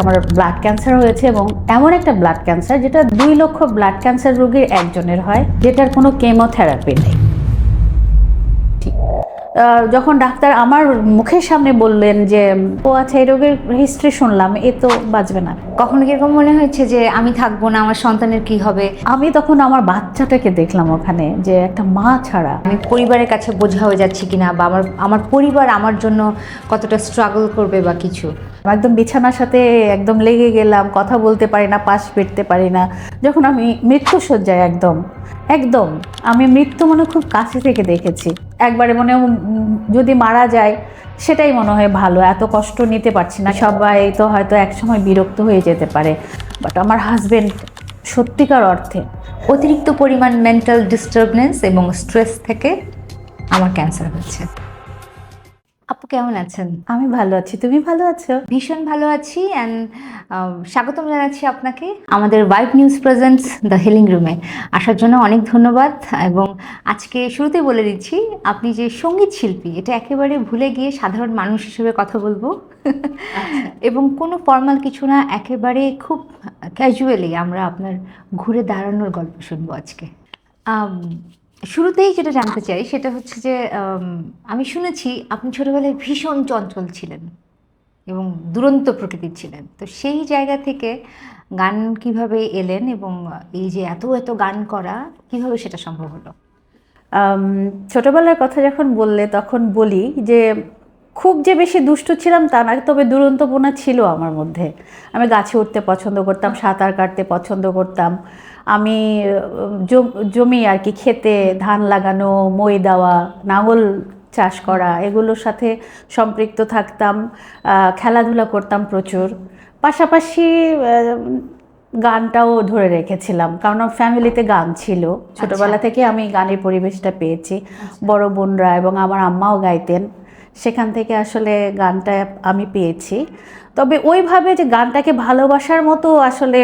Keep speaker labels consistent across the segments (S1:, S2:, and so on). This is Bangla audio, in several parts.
S1: আমার ব্লাড ক্যান্সার হয়েছে এবং এমন একটা ব্লাড ক্যান্সার যেটা 2 লক্ষ ব্লাড ক্যান্সার রোগীর একজনের হয়, যেটার কোনো কেমোথেরাপি নেই। যখন ডাক্তার আমার মুখের সামনে বললেন যে ও আচ্ছা এই রোগের হিস্ট্রি শুনলাম, এ তো বাঁচবে না।
S2: কখনো কি এরকম মনে হয়েছে যে আমি থাকবো না, আমার সন্তানের কি হবে?
S1: আমি তখন আমার বাচ্চাটাকে দেখলাম ওখানে, যে একটা মা ছাড়া
S2: আমি পরিবারের কাছে বোঝা হয়ে যাচ্ছি কিনা, বা আমার পরিবার আমার জন্য কতটা স্ট্রাগল করবে বা কিছু।
S1: একদম বিছানার সাথে একদম লেগে গেলাম, কথা বলতে পারি না, পাশ ফিরতে পারি না। যখন আমি মৃত্যুশয্যায় একদম একদম আমি মৃত্যু মনে খুব কাছে থেকে দেখেছি। একবারে মনে যদি মারা যায় সেটাই মনে হয় ভালো, এত কষ্ট নিতে পারছি না। সবাই তো হয়তো একসময় বিরক্ত হয়ে যেতে পারে, বাট আমার হাজবেন্ড সত্যিকার অর্থে
S2: অতিরিক্ত পরিমাণ মেন্টাল ডিস্টার্বনেস এবং স্ট্রেস থেকে আমার ক্যান্সার হচ্ছে। আপু কেমন আছেন?
S1: আমি ভালো আছি, তুমি ভালো আছো?
S2: ভীষণ ভালো আছি। অ্যান্ড স্বাগতম জানাচ্ছি আপনাকে আমাদের vibe news presents the healing রুমে আসার জন্য অনেক ধন্যবাদ। এবং আজকে শুরুতেই বলে দিচ্ছি, আপনি যে সঙ্গীত শিল্পী এটা একেবারে ভুলে গিয়ে সাধারণ মানুষ হিসেবে কথা বলবো। এবং কোনো ফর্মাল কিছু না, একেবারে খুব ক্যাজুয়ালি আমরা আপনার ঘুরে দাঁড়ানোর গল্প শুনবো আজকে। শুরুতেই যেটা জানতে চাই সেটা হচ্ছে যে আমি শুনেছি আপনি ছোটোবেলায় ভীষণ চঞ্চল ছিলেন এবং দুরন্ত প্রকৃতির ছিলেন। তো সেই জায়গা থেকে গান কিভাবে এলেন এবং এই যে এত এত গান করা কিভাবে সেটা সম্ভব হলো?
S1: ছোটবেলার কথা যখন বললে তখন বলি যে খুব যে বেশি দুষ্টু ছিলাম তা না, তবে দুরন্তপনা ছিল আমার মধ্যে। আমি গাছে উঠতে পছন্দ করতাম, সাঁতার কাটতে পছন্দ করতাম। আমি জমি আর কি, খেতে ধান লাগানো, মই দেওয়া, নাঙল চাষ করা, এগুলোর সাথে সম্পৃক্ত থাকতাম। খেলাধুলা করতাম প্রচুর। পাশাপাশি গানটাও ধরে রেখেছিলাম, কারণ ফ্যামিলিতে গান ছিল। ছোটবেলা থেকে আমি গানের পরিবেশটা পেয়েছি। বড় বোনরা এবং আমার আম্মাও গাইতেন, সেখান থেকে আসলে গানটা আমি পেয়েছি। তবে ওইভাবে যে গানটাকে ভালোবাসার মতো আসলে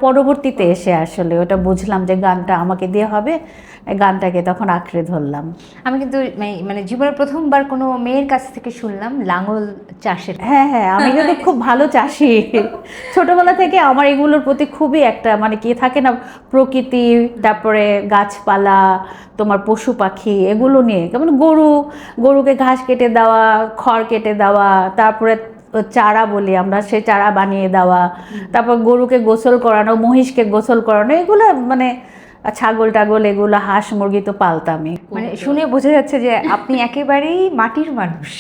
S1: পরবর্তীতে এসে আসলে ওটা বুঝলাম যে গানটা আমাকে দিয়ে হবে, গানটাকে তখন আঁকড়ে ধরলাম।
S2: আমি কিন্তু মানে জীবনের প্রথমবার কোনো মেয়ের কাছ থেকে শুনলাম লাঙল চাষের।
S1: হ্যাঁ হ্যাঁ, আমি কিন্তু খুব ভালো চাষি। ছোটবেলা থেকে আমার এগুলোর প্রতি খুবই একটা মানে কি থাকে না, প্রকৃতি, তারপরে গাছপালা, তোমার পশু পাখি, এগুলো নিয়ে কেমন গরুকে ঘাস কেটে দেওয়া, খড় কেটে দেওয়া, তারপরে চারা বলি আমরা, সে চারা বানিয়ে দেওয়া, তারপর গরুকে গোসল করানো, মহিষকে গোসল করানো, এগুলো মানে ছাগল টাগল, এগুলো হাঁস মুরগি তো পালতামই।
S2: মানে শুনে বোঝা যাচ্ছে যে আপনি একেবারেই মাটির মানুষ।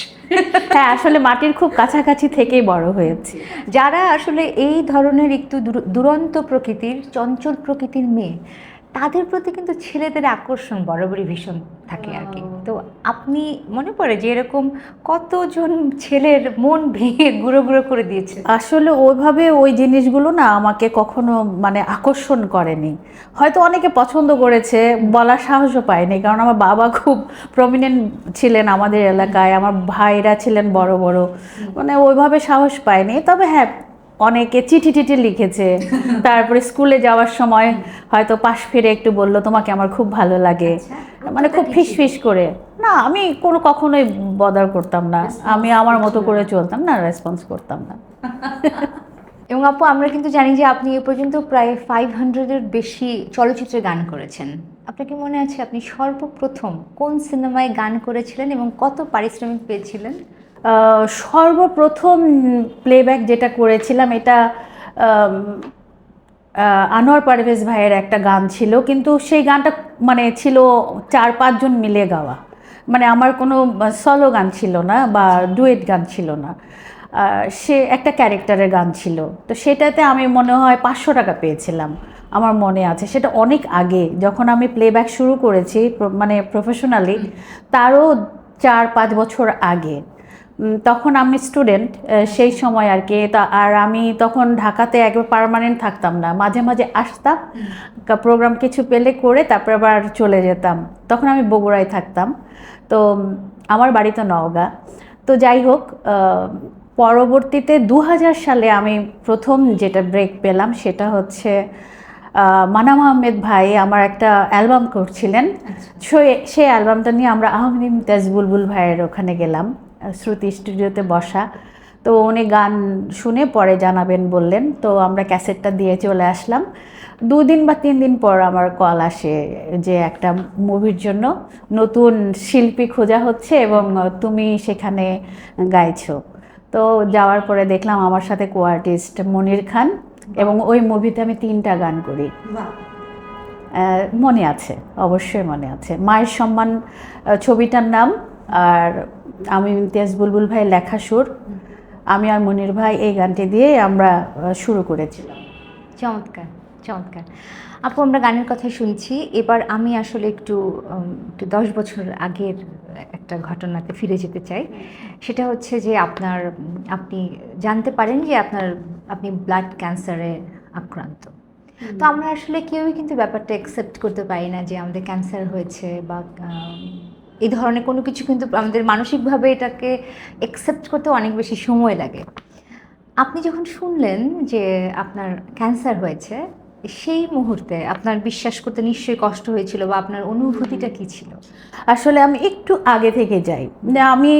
S1: হ্যাঁ, আসলে মাটির খুব কাছাকাছি থেকেই বড় হয়েছি।
S2: যারা আসলে এই ধরনের একটু দুরন্ত প্রকৃতির, চঞ্চল প্রকৃতির মেয়ে, তাদের প্রতি কিন্তু ছেলেদের আকর্ষণ বরাবরই ভীষণ থাকে আর কি। তো আপনি মনে পড়ে যে এরকম কতজন ছেলের মন ভেঙে গুঁড়ো গুঁড়ো করে দিয়েছে?
S1: আসলে ওইভাবে ওই জিনিসগুলো না আমাকে কখনো মানে আকর্ষণ করেনি। হয়তো অনেকে পছন্দ করেছে, বলার সাহসও পায়নি, কারণ আমার বাবা খুব প্রমিনেন্ট ছিলেন আমাদের এলাকায়, আমার ভাইরা ছিলেন বড় বড়, মানে ওইভাবে সাহস পায়নি। তবে হ্যাঁ, অনেকে চিঠি টিঠি লিখেছে। তারপরে স্কুলে যাওয়ার সময় হয়তো পাশ ফিরে একটু বললো তোমাকে আমার খুব ভালো লাগে, মানে খুব ফিস করে। না, আমি কখনোই বদার করতাম না, আমি আমার মতো করে চলতাম, না রেসপন্স করতাম না।
S2: এবং আপু, আমরা কিন্তু জানি যে আপনি এ পর্যন্ত প্রায় 500-এর বেশি চলচ্চিত্রে গান করেছেন। আপনার কি মনে আছে আপনি সর্বপ্রথম কোন সিনেমায় গান করেছিলেন এবং কত পারিশ্রমিক পেয়েছিলেন?
S1: সর্বপ্রথম প্লেব্যাক যেটা করেছিলাম এটা আনোয়ার পারভেজ ভাইয়ের একটা গান ছিল, কিন্তু সেই গানটা মানে ছিল 4-5 জন মিলে গাওয়া, মানে আমার কোনো সলো গান ছিল না বা ডুয়েট গান ছিল না। সে একটা ক্যারেক্টারের গান ছিল, তো সেটাতে আমি মনে হয় 500 টাকা পেয়েছিলাম, আমার মনে আছে। সেটা অনেক আগে, যখন আমি প্লেব্যাক শুরু করেছি মানে প্রফেশনালি, তারও 4-5 বছর আগে। তখন আমি স্টুডেন্ট সেই সময় আর কি। আর আমি তখন ঢাকাতে একবার পার্মানেন্ট থাকতাম না, মাঝে মাঝে আসতাম, প্রোগ্রাম কিছু পেলে করে তারপর আবার চলে যেতাম। তখন আমি বগুড়ায় থাকতাম, তো আমার বাড়ি তো নওগাঁ। তো যাই হোক, পরবর্তীতে 2000 সালে আমি প্রথম যেটা ব্রেক পেলাম সেটা হচ্ছে মানাম আহমেদ ভাই আমার একটা অ্যালবাম করছিলেন। সেই অ্যালবামটা নিয়ে আমরা আহমেদ ইমতিয়াজ বুলবুল ভাইয়ের ওখানে গেলাম, শ্রুতি স্টুডিওতে বসা। তো উনি গান শুনে পরে জানাবেন বললেন, তো আমরা ক্যাসেটটা দিয়ে চলে আসলাম। 2 দিন বা 3 দিন পর আমার কল আসে যে একটা মুভির জন্য নতুন শিল্পী খোঁজা হচ্ছে এবং তুমি সেখানে গাইছো। তো যাওয়ার পরে দেখলাম আমার সাথে কো আর্টিস্ট মনির খান, এবং ওই মুভিতে আমি 3টা গান করি। মনে আছে, অবশ্যই মনে আছে। মায়ের সম্মান ছবিটার নাম, আর আমি ইমতিয়াজ বুলবুল ভাই লেখা সুর, আমি আর মনির ভাই এই গানটি দিয়ে আমরা শুরু করেছিলাম।
S2: চমৎকার, চমৎকার। আপু, আমরা গানের কথা শুনছি, এবার আমি আসলে একটু 10 বছর আগের একটা ঘটনাতে ফিরে যেতে চাই। সেটা হচ্ছে যে আপনি জানতে পারেন যে আপনি ব্লাড ক্যান্সারে আক্রান্ত। তো আমরা আসলে কেউই কিন্তু ব্যাপারটা অ্যাকসেপ্ট করতে পারি না যে আমাদের ক্যান্সার হয়েছে, বা এই ধরনের কোনো কিছু, কিন্তু আমাদের মানসিকভাবে এটাকে অ্যাকসেপ্ট করতে অনেক বেশি সময় লাগে। আপনি যখন শুনলেন যে আপনার ক্যান্সার হয়েছে, সেই মুহূর্তে আপনার বিশ্বাস করতে নিশ্চয়ই কষ্ট হয়েছিল, বা আপনার অনুভূতিটা কী ছিল?
S1: আসলে আমি একটু আগে থেকে যাই, আমি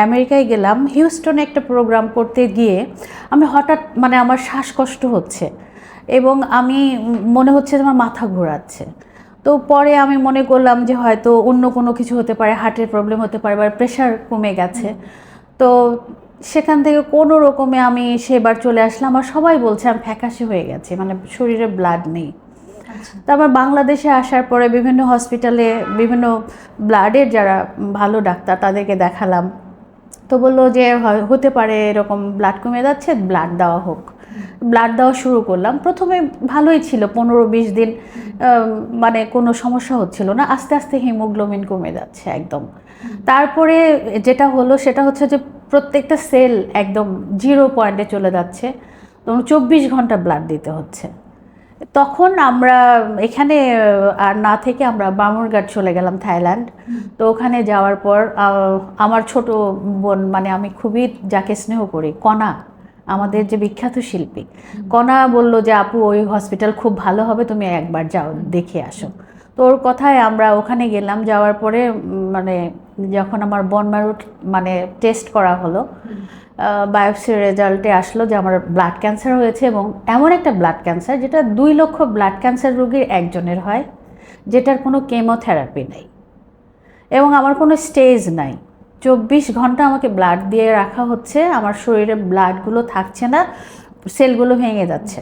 S1: আমেরিকায় গেলাম, হিউস্টনে একটা প্রোগ্রাম করতে গিয়ে আমি হঠাৎ মানে আমার শ্বাসকষ্ট হচ্ছে এবং আমি মনে হচ্ছে যে আমার মাথা ঘোরাচ্ছে। তো পরে আমি মনে করলাম যে হয়তো অন্য কোনো কিছু হতে পারে, হার্টের প্রবলেম হতে পারে, বা প্রেশার কমে গেছে। তো সেখান থেকে কোনো রকমে আমি সেবার চলে আসলাম, আর সবাই বলছে আমি ফ্যাকাশে হয়ে গেছি, মানে শরীরে ব্লাড নেই। তারপর বাংলাদেশে আসার পরে বিভিন্ন হসপিটালে বিভিন্ন ব্লাডের যারা ভালো ডাক্তার তাদেরকে দেখালাম, তো বললো যে হতে পারে এরকম ব্লাড কমে যাচ্ছে, ব্লাড দেওয়া হোক। ব্লাড দেওয়া শুরু করলাম। প্রথমে ভালোই ছিল, 15-20 দিন মানে কোনো সমস্যা হচ্ছিল না, আস্তে আস্তে হিমোগ্লোবিন কমে যাচ্ছে একদম। তারপরে যেটা হলো সেটা হচ্ছে যে প্রত্যেকটা সেল একদম 0 পয়েন্টে চলে যাচ্ছে, তো 24 ঘন্টা ব্লাড দিতে হচ্ছে। তখন আমরা এখানে আর না থেকে আমরা বামুরঘাট চলে গেলাম, থাইল্যান্ড। তো ওখানে যাওয়ার পর আমার ছোট বোন, মানে আমি খুবই যাকে স্নেহ করি, কণা, আমাদের যে বিখ্যাত শিল্পী, কণা বলল যে আপু ওই হসপিটাল খুব ভালো হবে, তুমি একবার যাও দেখে আসো। তো ওর কথায় আমরা ওখানে গেলাম। যাওয়ার পরে মানে যখন আমার বোন ম্যারো মানে টেস্ট করা হলো, বায়োপসির রেজাল্টে আসলো যে আমার ব্লাড ক্যান্সার হয়েছে, এবং এমন একটা ব্লাড ক্যান্সার যেটা 2 লক্ষ ব্লাড ক্যান্সার রোগীর একজনের হয়, যেটার কোনো কেমোথেরাপি নেই এবং আমার কোনো স্টেজ নাই। 24 ঘন্টা আমাকে ব্লাড দিয়ে রাখা হচ্ছে, আমার শরীরে ব্লাডগুলো থাকছে না, সেলগুলো ভেঙে যাচ্ছে।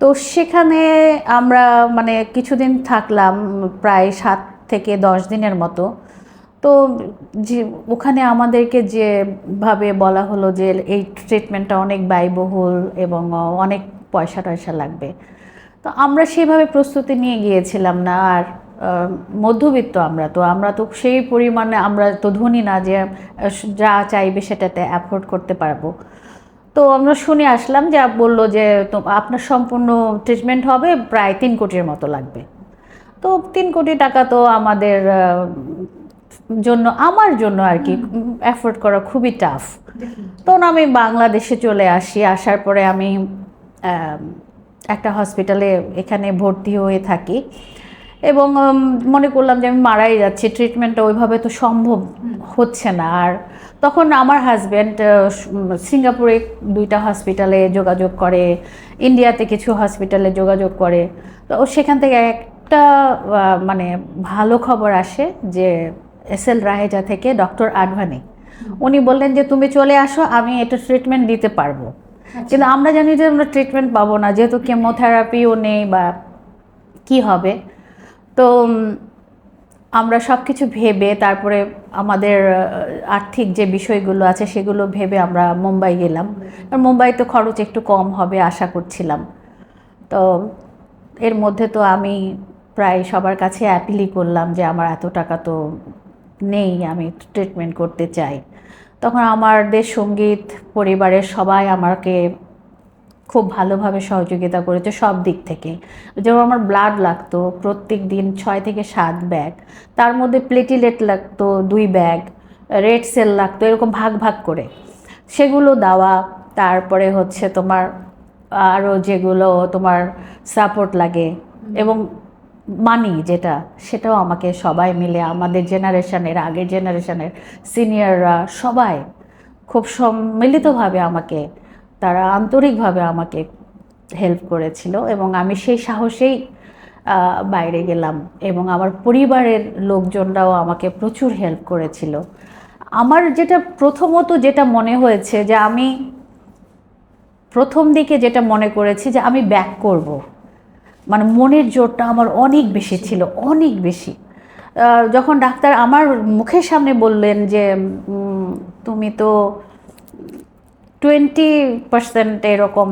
S1: তো সেখানে আমরা মানে কিছুদিন থাকলাম, প্রায় 7 থেকে 10 দিনের মতো। তো যে ওখানে আমাদেরকে যেভাবে বলা হলো যে এই ট্রিটমেন্টটা অনেক ব্যয়বহুল এবং অনেক পয়সা টয়সা লাগবে, তো আমরা সেভাবে প্রস্তুতি নিয়ে গিয়েছিলাম না। আর মধ্যবিত্ত আমরা তো সেই পরিমাণে আমরা তো ধনী না যে যা চাইবে সেটাতে অ্যাফোর্ড করতে পারবো। তো আমরা শুনে আসলাম যে বললো যে তো আপনার সম্পূর্ণ ট্রিটমেন্ট হবে প্রায় 3 কোটির মতো লাগবে। তো 3 কোটি টাকা তো আমাদের জন্য, আমার জন্য আর কি, অ্যাফোর্ড করা খুবই টাফ। তখন আমি বাংলাদেশে চলে আসি। আসার পরে আমি একটা হসপিটালে এখানে ভর্তি হয়ে থাকি এবং মনে করলাম যে আমি মারাই যাচ্ছি, ট্রিটমেন্টটা ওইভাবে তো সম্ভব হচ্ছে না। আর তখন আমার হাজব্যান্ড সিঙ্গাপুরে 2টা হসপিটালে যোগাযোগ করে, ইন্ডিয়াতে কিছু হসপিটালে যোগাযোগ করে। তো সেখান থেকে একটা মানে ভালো খবর আসে যে এসএল রাহেজা থেকে ডক্টর আডভানি, উনি বললেন যে তুমি চলে আসো, আমি এটা ট্রিটমেন্ট দিতে পারবো। কিন্তু আমরা জানি যে আমরা ট্রিটমেন্ট পাবো না, যেহেতু কেমোথেরাপিও নেই বা কি হবে। তো আমরা সব কিছু ভেবে তারপরে আমাদের আর্থিক যে বিষয়গুলো আছে সেগুলো ভেবে আমরা মুম্বাই গেলাম। আর মুম্বাই তো খরচ একটু কম হবে আশা করছিলাম। তো এর মধ্যে তো আমি প্রায় সবার কাছে অ্যাপিলই করলাম যে আমার এত টাকা তো নেই, আমি ট্রিটমেন্ট করতে চাই। তখন আমাদের সঙ্গীত পরিবারের সবাই আমাকে খুব ভালোভাবে সহযোগিতা করেছে সব দিক থেকে। যেমন আমার ব্লাড লাগতো প্রত্যেক দিন 6 থেকে 7 ব্যাগ, তার মধ্যে প্লেটিলেট লাগতো 2 ব্যাগ, রেড সেল লাগতো, এরকম ভাগ ভাগ করে সেগুলো দেওয়া। তারপরে হচ্ছে তোমার আরও যেগুলো তোমার সাপোর্ট লাগে এবং মানি যেটা, সেটাও আমাকে সবাই মিলে, আমাদের জেনারেশনের, আগের জেনারেশনের সিনিয়ররা সবাই খুব সম্মিলিতভাবে আমাকে, তারা আন্তরিকভাবে আমাকে হেল্প করেছিল এবং আমি সেই সাহসেই বাইরে গেলাম এবং আমার পরিবারের লোকজনরাও আমাকে প্রচুর হেল্প করেছিল। আমার যেটা প্রথমত যেটা মনে হয়েছে যে আমি প্রথম দিকে যেটা মনে করেছি যে আমি ব্যাক করব, মানে মনের জোরটা আমার অনেক বেশি ছিল, অনেক বেশি। যখন ডাক্তার আমার মুখের সামনে বললেন যে তুমি তো 20% এরকম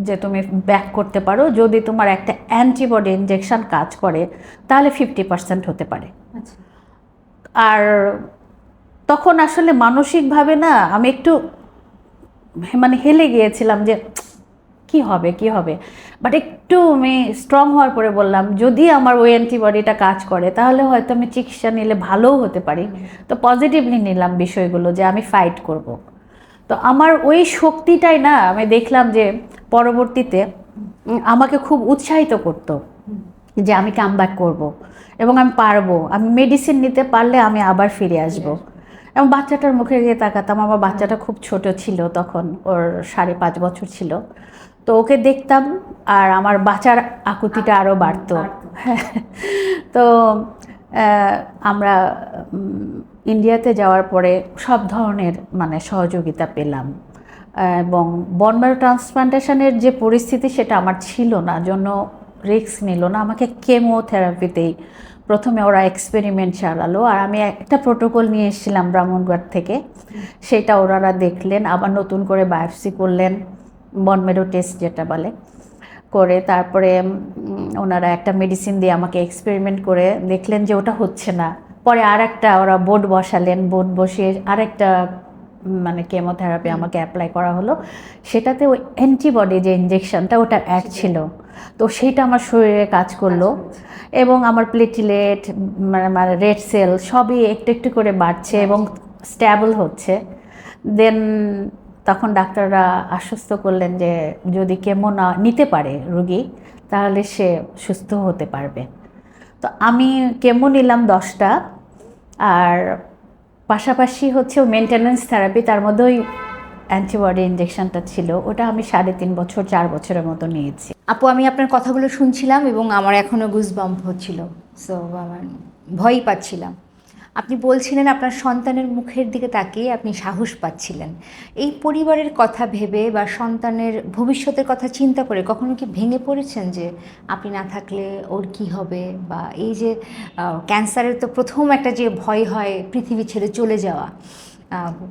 S1: যে তুমি ব্যাক করতে পারো, যদি তোমার একটা অ্যান্টিবডি ইনজেকশন কাজ করে তাহলে 50% হতে পারে। আর তখন আসলে মানসিকভাবে না আমি একটু মানে হেলে গিয়েছিলাম যে কি হবে কি হবে, বাট একটু আমি স্ট্রং হওয়ার পরে বললাম যদি আমার ওই অ্যান্টিবডিটা কাজ করে তাহলে হয়তো আমি চিকিৎসা নিলে ভালোও হতে পারি। তো পজিটিভলি নিলাম বিষয়গুলো যে আমি ফাইট করব। তো আমার ওই শক্তিটাই না আমি দেখলাম যে পরবর্তীতে আমাকে খুব উৎসাহিত করতো যে আমি কাম ব্যাক করবো এবং আমি পারবো, আমি মেডিসিন নিতে পারলে আমি আবার ফিরে আসবো। এবং বাচ্চাটার মুখে গিয়ে তাকাতাম, আমার বাচ্চাটা খুব ছোট ছিল তখন, ওর 5.5 বছর ছিল। তো ওকে দেখতাম আর আমার বাঁচার আকুতিটা আরও বাড়তো। তো আমরা ইন্ডিয়াতে যাওয়ার পরে সব ধরনের মানে সহযোগিতা পেলাম এবং বোন ম্যারো ট্রান্সপ্লান্টেশনের যে পরিস্থিতি সেটা আমার ছিল না, জন্য রিস্ক নিল না, আমাকে কেমোথেরাপিতেই প্রথমে ওরা এক্সপেরিমেন্ট চালালো আর আমি একটা প্রোটোকল নিয়ে এসেছিলাম ব্রাহ্মণবাড় থেকে, সেটা ওনারা দেখলেন, আবার নতুন করে বায়োপসি করলেন, বোন ম্যারো টেস্ট যেটা বলে, করে তারপরে ওনারা একটা মেডিসিন দিয়ে আমাকে এক্সপেরিমেন্ট করে দেখলেন যে ওটা হচ্ছে না। পরে আর একটা ওরা বোর্ড বসালেন, বোর্ড বসিয়ে আরেকটা মানে কেমোথেরাপি আমাকে অ্যাপ্লাই করা হলো। সেটাতে ওই অ্যান্টিবডি যে ইনজেকশনটা ওটা অ্যাড ছিল, তো সেইটা আমার শরীরে কাজ করলো এবং আমার প্লেটিলেট মানে রেড সেল সবই একটু একটু করে বাড়ছে এবং স্ট্যাবল হচ্ছে। দেন তখন ডাক্তাররা আশ্বস্ত করলেন যে যদি কেমো না নিতে পারে রোগী তাহলে সে সুস্থ হতে পারবে। তো আমি কেমো নিলাম 10টা, আর পাশাপাশি হচ্ছে মেনটেন্যান্স থেরাপি, তার মধ্যে ওই অ্যান্টিবডি ইনজেকশনটা ছিল, ওটা আমি 3.5 বছর 4 বছরের মতো নিয়েছি।
S2: আপু আমি আপনার কথাগুলো শুনছিলাম এবং আমার এখনও গুজবাম্প হচ্ছিল, সো আমার ভয়ই পাচ্ছিলাম। আপনি বলছিলেন আপনার সন্তানের মুখের দিকে তাকিয়ে আপনি সাহস পাচ্ছিলেন। এই পরিবারের কথা ভেবে বা সন্তানের ভবিষ্যতের কথা চিন্তা করে কখনো কি ভেঙে পড়েছেন যে আপনি না থাকলে ওর কি হবে, বা এই যে ক্যান্সারের তো প্রথম একটা যে ভয় হয় পৃথিবী ছেড়ে চলে যাওয়া,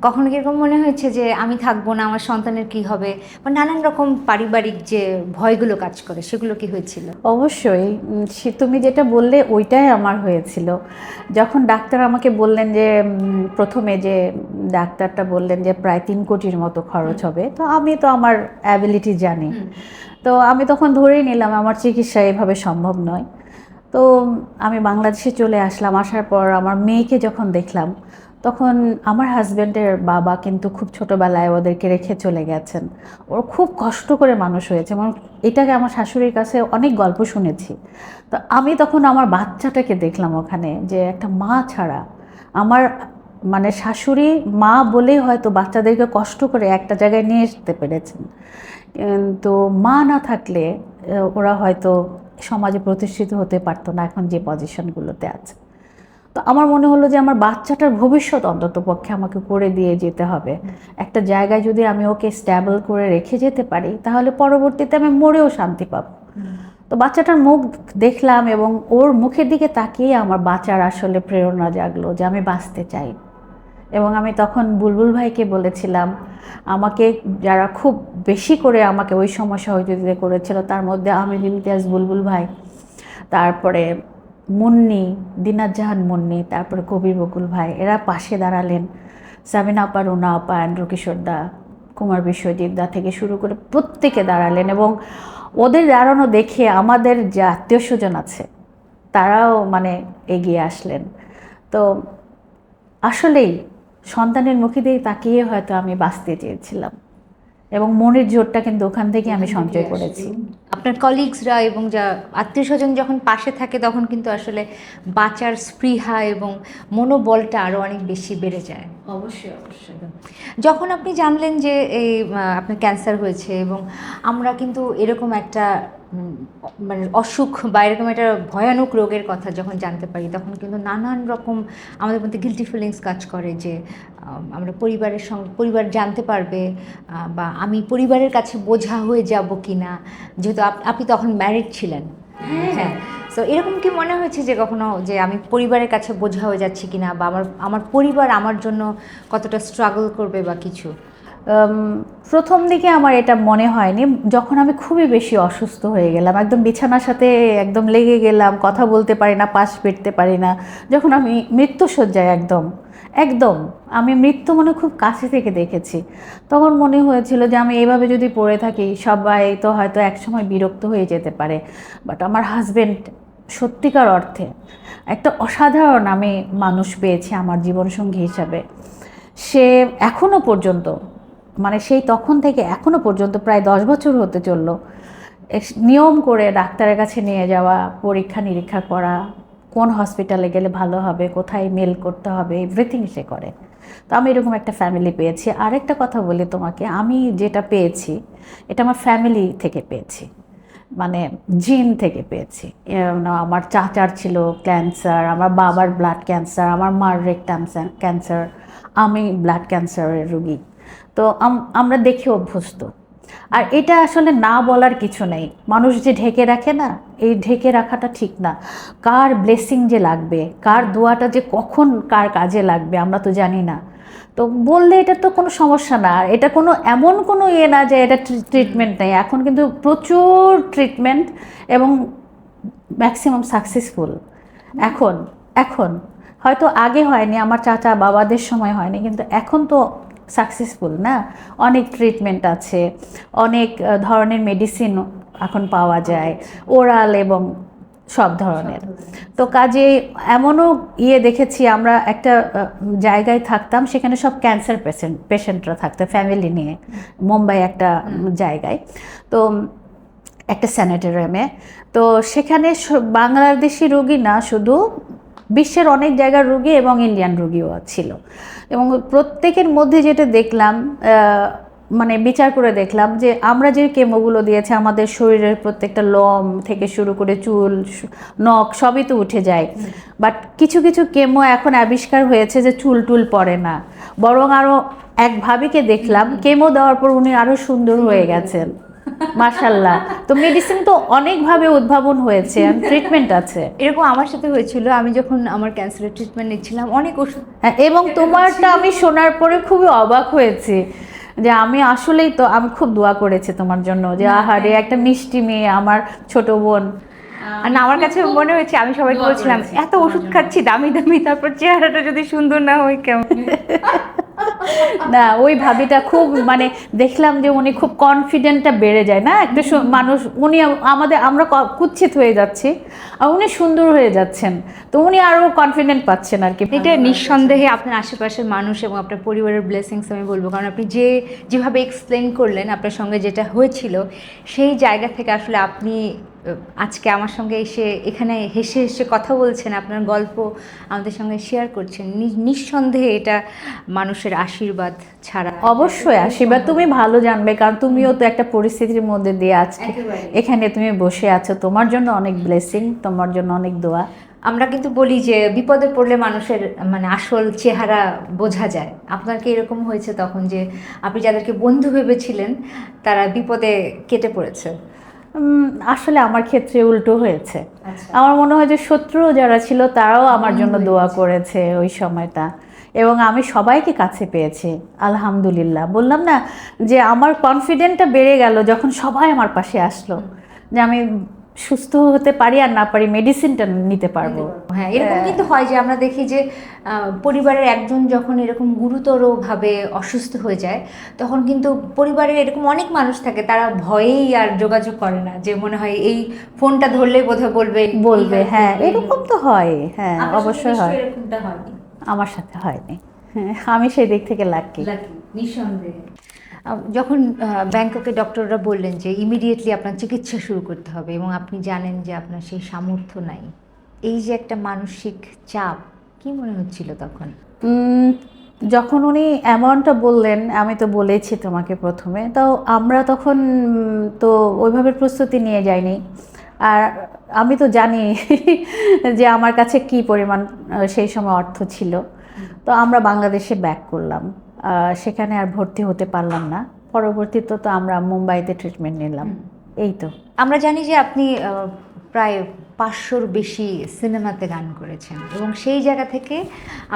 S2: কখনো কি এরকম মনে হয়েছে যে আমি থাকবো না, আমার সন্তানের কি হবে, বা নানান রকম পারিবারিক যে ভয়গুলো কাজ করে সেগুলো কি হয়েছিল?
S1: অবশ্যই, তুমি যেটা বললে ওইটাই আমার হয়েছিল। যখন ডাক্তার আমাকে বললেন যে প্রথমে যে ডাক্তারটা বললেন যে প্রায় 3 কোটির মতো খরচ হবে, তো আমি তো আমার অ্যাবিলিটি জানি, তো আমি তখন ধরেই নিলাম আমার চিকিৎসা এভাবে সম্ভব নয়। তো আমি বাংলাদেশে চলে আসলাম, আসার পর আমার মেয়েকে যখন দেখলাম তখন আমার হাজব্যান্ডের বাবা কিন্তু খুব ছোটোবেলায় ওদেরকে রেখে চলে গেছেন, ওর খুব কষ্ট করে মানুষ হয়েছে এবং এটাকে আমার শাশুড়ির কাছে অনেক গল্প শুনেছি। তো আমি তখন আমার বাচ্চাটাকে দেখলাম ওখানে, যে একটা মা ছাড়া আমার মানে শাশুড়ি মা বলেই হয়তো বাচ্চাদেরকে কষ্ট করে একটা জায়গায় নিয়ে আসতে পেরেছেন, তো মা না থাকলে ওরা হয়তো সমাজে প্রতিষ্ঠিত হতে পারতো না এখন যে পজিশনগুলোতে আছে। তো আমার মনে হলো যে আমার বাচ্চাটার ভবিষ্যৎ অন্তত পক্ষে আমাকে করে দিয়ে যেতে হবে। একটা জায়গায় যদি আমি ওকে স্ট্যাবল করে রেখে যেতে পারি তাহলে পরবর্তীতে আমি মরেও শান্তি পাবো। তো বাচ্চাটার মুখ দেখলাম এবং ওর মুখের দিকে তাকিয়ে আমার বাঁচার আসলে প্রেরণা জাগলো যে আমি বাঁচতে চাই। এবং আমি তখন বুলবুল ভাইকে বলেছিলাম, আমাকে যারা খুব বেশি করে আমাকে ওই সময় সহযোগিতা করেছিল তার মধ্যে আমির ইমতিয়াজ বুলবুল ভাই, তারপরে মুন্নি, দিনাত জাহান মুন্নি, তারপরে কবির বকুল ভাই, এরা পাশে দাঁড়ালেন। সাবিনা আপা, রুনা আপা, অ্যান্ড্রু কিশোর দা, কুমার বিশ্বজিৎ দা থেকে শুরু করে প্রত্যেকে দাঁড়ালেন এবং ওদের দাঁড়ানো দেখে আমাদের যে আত্মীয় স্বজন আছে তারাও মানে এগিয়ে আসলেন। তো আসলেই সন্তানের মুখে দিয়ে তাকিয়ে হয়তো আমি বাঁচতে চেয়েছিলাম এবং মনের জোরটা কিন্তু ওখান থেকে আমি সঞ্চয় করেছি।
S2: আপনার কলিগসরা এবং যা আত্মীয় স্বজন যখন পাশে থাকে তখন কিন্তু আসলে বাঁচার স্পৃহা এবং মনোবলটা আরও অনেক বেশি বেড়ে যায়।
S1: অবশ্যই অবশ্যই।
S2: যখন আপনি জানলেন যে এই আপনার ক্যান্সার হয়েছে এবং আমরা কিন্তু এরকম একটা মানে অসুখ বা এরকম একটা ভয়ানক রোগের কথা যখন জানতে পারি তখন কিন্তু নানান রকম আমাদের মধ্যে গিল্টি ফিলিংস কাজ করে যে আমরা পরিবারের সঙ্গে পরিবার জানতে পারবে বা আমি পরিবারের কাছে বোঝা হয়ে যাব কি না, যেহেতু আপনি তখন ম্যারিড ছিলেন। হ্যাঁ, সো এরকম কি মনে হয়েছে যে কখনো যে আমি পরিবারের কাছে বোঝা হয়ে যাচ্ছি কিনা বা আমার পরিবার আমার জন্য কতটা স্ট্রাগল করবে বা কিছু?
S1: প্রথম দিকে আমার এটা মনে হয়নি, যখন আমি খুবই বেশি অসুস্থ হয়ে গেলাম, একদম বিছানার সাথে একদম লেগে গেলাম, কথা বলতে পারি না, পাশ ফিরতে পারি না, যখন আমি মৃত্যুশয্যায় একদম একদম আমি মৃত্যু মনে খুব কাছে থেকে দেখেছি, তখন মনে হয়েছিল যে আমি এইভাবে যদি পড়ে থাকি সবাই তো হয়তো একসময় বিরক্ত হয়ে যেতে পারে। বাট আমার হাজবেন্ড সত্যিকার অর্থে একটা অসাধারণ আমি মানুষ পেয়েছি আমার জীবনসঙ্গী হিসাবে। সে এখনও পর্যন্ত মানে সেই তখন থেকে এখনও পর্যন্ত প্রায় 10 বছর হতে চলল, নিয়ম করে ডাক্তারের কাছে নিয়ে যাওয়া, পরীক্ষা নিরীক্ষা করা, কোন হসপিটালে গেলে ভালো হবে, কোথায় মেল করতে হবে, এভরিথিং সে করে। তো আমি এরকম একটা ফ্যামিলি পেয়েছি। আরেকটা কথা বলি তোমাকে, আমি যেটা পেয়েছি এটা আমার ফ্যামিলি থেকে পেয়েছি, মানে জিন থেকে পেয়েছি। আমার চাচার ছিল ক্যান্সার, আমার বাবার ব্লাড ক্যান্সার, আমার মার রেকটাম ক্যান্সার, আমি ব্লাড ক্যান্সারের রোগী। তো আমরা দেখে অভ্যস্ত। আর এটা আসলে না বলার কিছু নেই, মানুষ যে ঢেকে রাখে না, এই ঢেকে রাখাটা ঠিক না। কার ব্লেসিং যে লাগবে, কার দোয়াটা যে কখন কার কাজে লাগবে আমরা তো জানি না। তো বললে এটা তো কোনো সমস্যা না, আর এটা কোনো এমন কোনো ইয়ে না যে এটা ট্রিটমেন্ট নেই। এখন কিন্তু প্রচুর ট্রিটমেন্ট এবং ম্যাক্সিমাম সাকসেসফুল এখন। এখন হয়তো আগে হয়নি, আমার চাচা বাবাদের সময় হয়নি, কিন্তু এখন তো সাকসেসফুল না। অনেক ট্রিটমেন্ট আছে, অনেক ধরনের মেডিসিন এখন পাওয়া যায়, ওরাল এবং সব ধরনের। তো কাজে এমনও দেখেছি, আমরা একটা জায়গায় থাকতাম, সেখানে সব ক্যান্সার পেশেন্টরা থাকতো ফ্যামিলি নিয়ে, মুম্বাই একটা জায়গায়, তো একটা স্যানিটোরিয়ামে। তো সেখানে বাংলাদেশি রোগী না, শুধু বিশ্বের অনেক জায়গার রোগী এবং ইন্ডিয়ান রোগীও ছিল। এবং প্রত্যেকের মধ্যে যেটা দেখলাম, মানে বিচার করে দেখলাম যে আমরা যে কেমোগুলো দিয়েছে, আমাদের শরীরের প্রত্যেকটা লোম থেকে শুরু করে চুল নখ সবই তো উঠে যায়। বাট কিছু কিছু কেমো এখন আবিষ্কার হয়েছে যে চুল টুল পড়ে না, বরং আরও এক ভাবিকে দেখলাম কেমো দেওয়ার পর উনি আরও সুন্দর হয়ে গেছেন, মাশাল্লাহ। তো মেডিসিন তো অনেকভাবে উদ্ভাবন হয়েছে, ট্রিটমেন্ট আছে।
S2: এরকম আমার সাথে হয়েছিল, আমি যখন আমার ক্যান্সারের ট্রিটমেন্ট নিচ্ছিলাম অনেক ওষুধ,
S1: এবং তোমারটা আমি শোনার পরে খুবই অবাক হয়েছি যে আমি আসলেই তো আমি খুব দোয়া করেছি তোমার জন্য, যে আহারে একটা মিষ্টি মেয়ে, আমার ছোট বোন।
S2: আর না, আমার কাছে মনে হয়েছে আমি সবাইকে বলছিলাম এত ওষুধ খাচ্ছি দামি দামি, তারপর চেহারাটা যদি সুন্দর না হয় কেমন।
S1: না, ওই ভাবিটা খুব মানে দেখলাম যে উনি খুব কনফিডেন্টটা বেড়ে যায় না একটা মানুষ, উনি আমরা কুৎসিত হয়ে যাচ্ছি আর উনি সুন্দর হয়ে যাচ্ছেন, তো উনি আরও কনফিডেন্ট পাচ্ছেন আর কি।
S2: এটা নিঃসন্দেহে আপনার আশেপাশের মানুষ এবং আপনার পরিবারের ব্লেসিংস আমি বলবো, কারণ আপনি যেভাবে এক্সপ্লেন করলেন আপনার সঙ্গে যেটা হয়েছিল, সেই জায়গা থেকে আসলে আপনি আজকে আমার সঙ্গে এসে এখানে হেসে হেসে কথা বলছেন, আপনার গল্প আমাদের সঙ্গে শেয়ার করছেন, নিঃসন্দেহে এটা মানুষের আশীর্বাদ ছাড়া।
S1: অবশ্যই আশীর্বাদ, তুমি ভালো জানবে, কারণ তুমিও তো একটা পরিস্থিতির মধ্যে দিয়ে আজকে এখানে তুমি বসে আছো, তোমার জন্য অনেক ব্লেসিং, তোমার জন্য অনেক দোয়া।
S2: আমরা কিন্তু বলি যে বিপদে পড়লে মানুষের মানে আসল চেহারা বোঝা যায়। আপনার কি এরকম হয়েছে তখন যে আপনি যাদেরকে বন্ধু ভেবেছিলেন তারা বিপদে কেটে পড়েছে?
S1: আসলে আমার ক্ষেত্রে উল্টো হয়েছে। আমার মনে হয় যে শত্রু যারা ছিল তারাও আমার জন্য দোয়া করেছে ওই সময়টা, এবং আমি সবাইকে কাছে পেয়েছি আলহামদুলিল্লাহ। বললাম না যে আমার কনফিডেন্টটা বেড়ে গেল যখন সবাই আমার পাশে আসলো, যে আমি সুস্থ হতে পারি আর না পারি মেডিসিনটা নিতে পারবো।
S2: হ্যাঁ, এরকম কিন্তু হয় যে আমরা দেখি যে পরিবারের একজন যখন এরকম গুরুতরভাবে অসুস্থ হয়ে যায় তখন কিন্তু পরিবারের এরকম অনেক মানুষ থাকে, তারা ভয়েই আর যোগাযোগ করে না, যে মনে হয় এই ফোনটা ধরলেই বোধহয় বলবে।
S1: হ্যাঁ, এরকম তো হয়, হ্যাঁ অবশ্যই হয়।
S2: এরকমটা হয়নি,
S1: আমার সাথে হয়নি। হ্যাঁ, আমি সেই দিক থেকে লাকি।
S2: নিঃসন্দেহে। যখন ব্যাংককে ডক্টররা বললেন যে ইমিডিয়েটলি আপনার চিকিৎসা শুরু করতে হবে এবং আপনি জানেন যে আপনার সেই সামর্থ্য নাই, এই যে একটা মানসিক চাপ, কি মনে হচ্ছিল তখন?
S1: যখন উনি অ্যামাউন্টটা বললেন, আমি তো বলেছি তোমাকে প্রথমে, তো আমরা তখন তো ওইভাবে প্রস্তুতি নিয়ে যাইনি। আর আমি তো জানি যে আমার কাছে কি পরিমাণ সেই সময় অর্থ ছিল। তো আমরা বাংলাদেশে ব্যাক করলাম, সেখানে আর ভর্তি হতে পারলাম না। পরবর্তীতে তো আমরা মুম্বাইতে ট্রিটমেন্ট নিলাম। এই তো।
S2: আমরা জানি যে আপনি প্রায় 500-র বেশি সিনেমাতে গান করেছেন এবং সেই জায়গা থেকে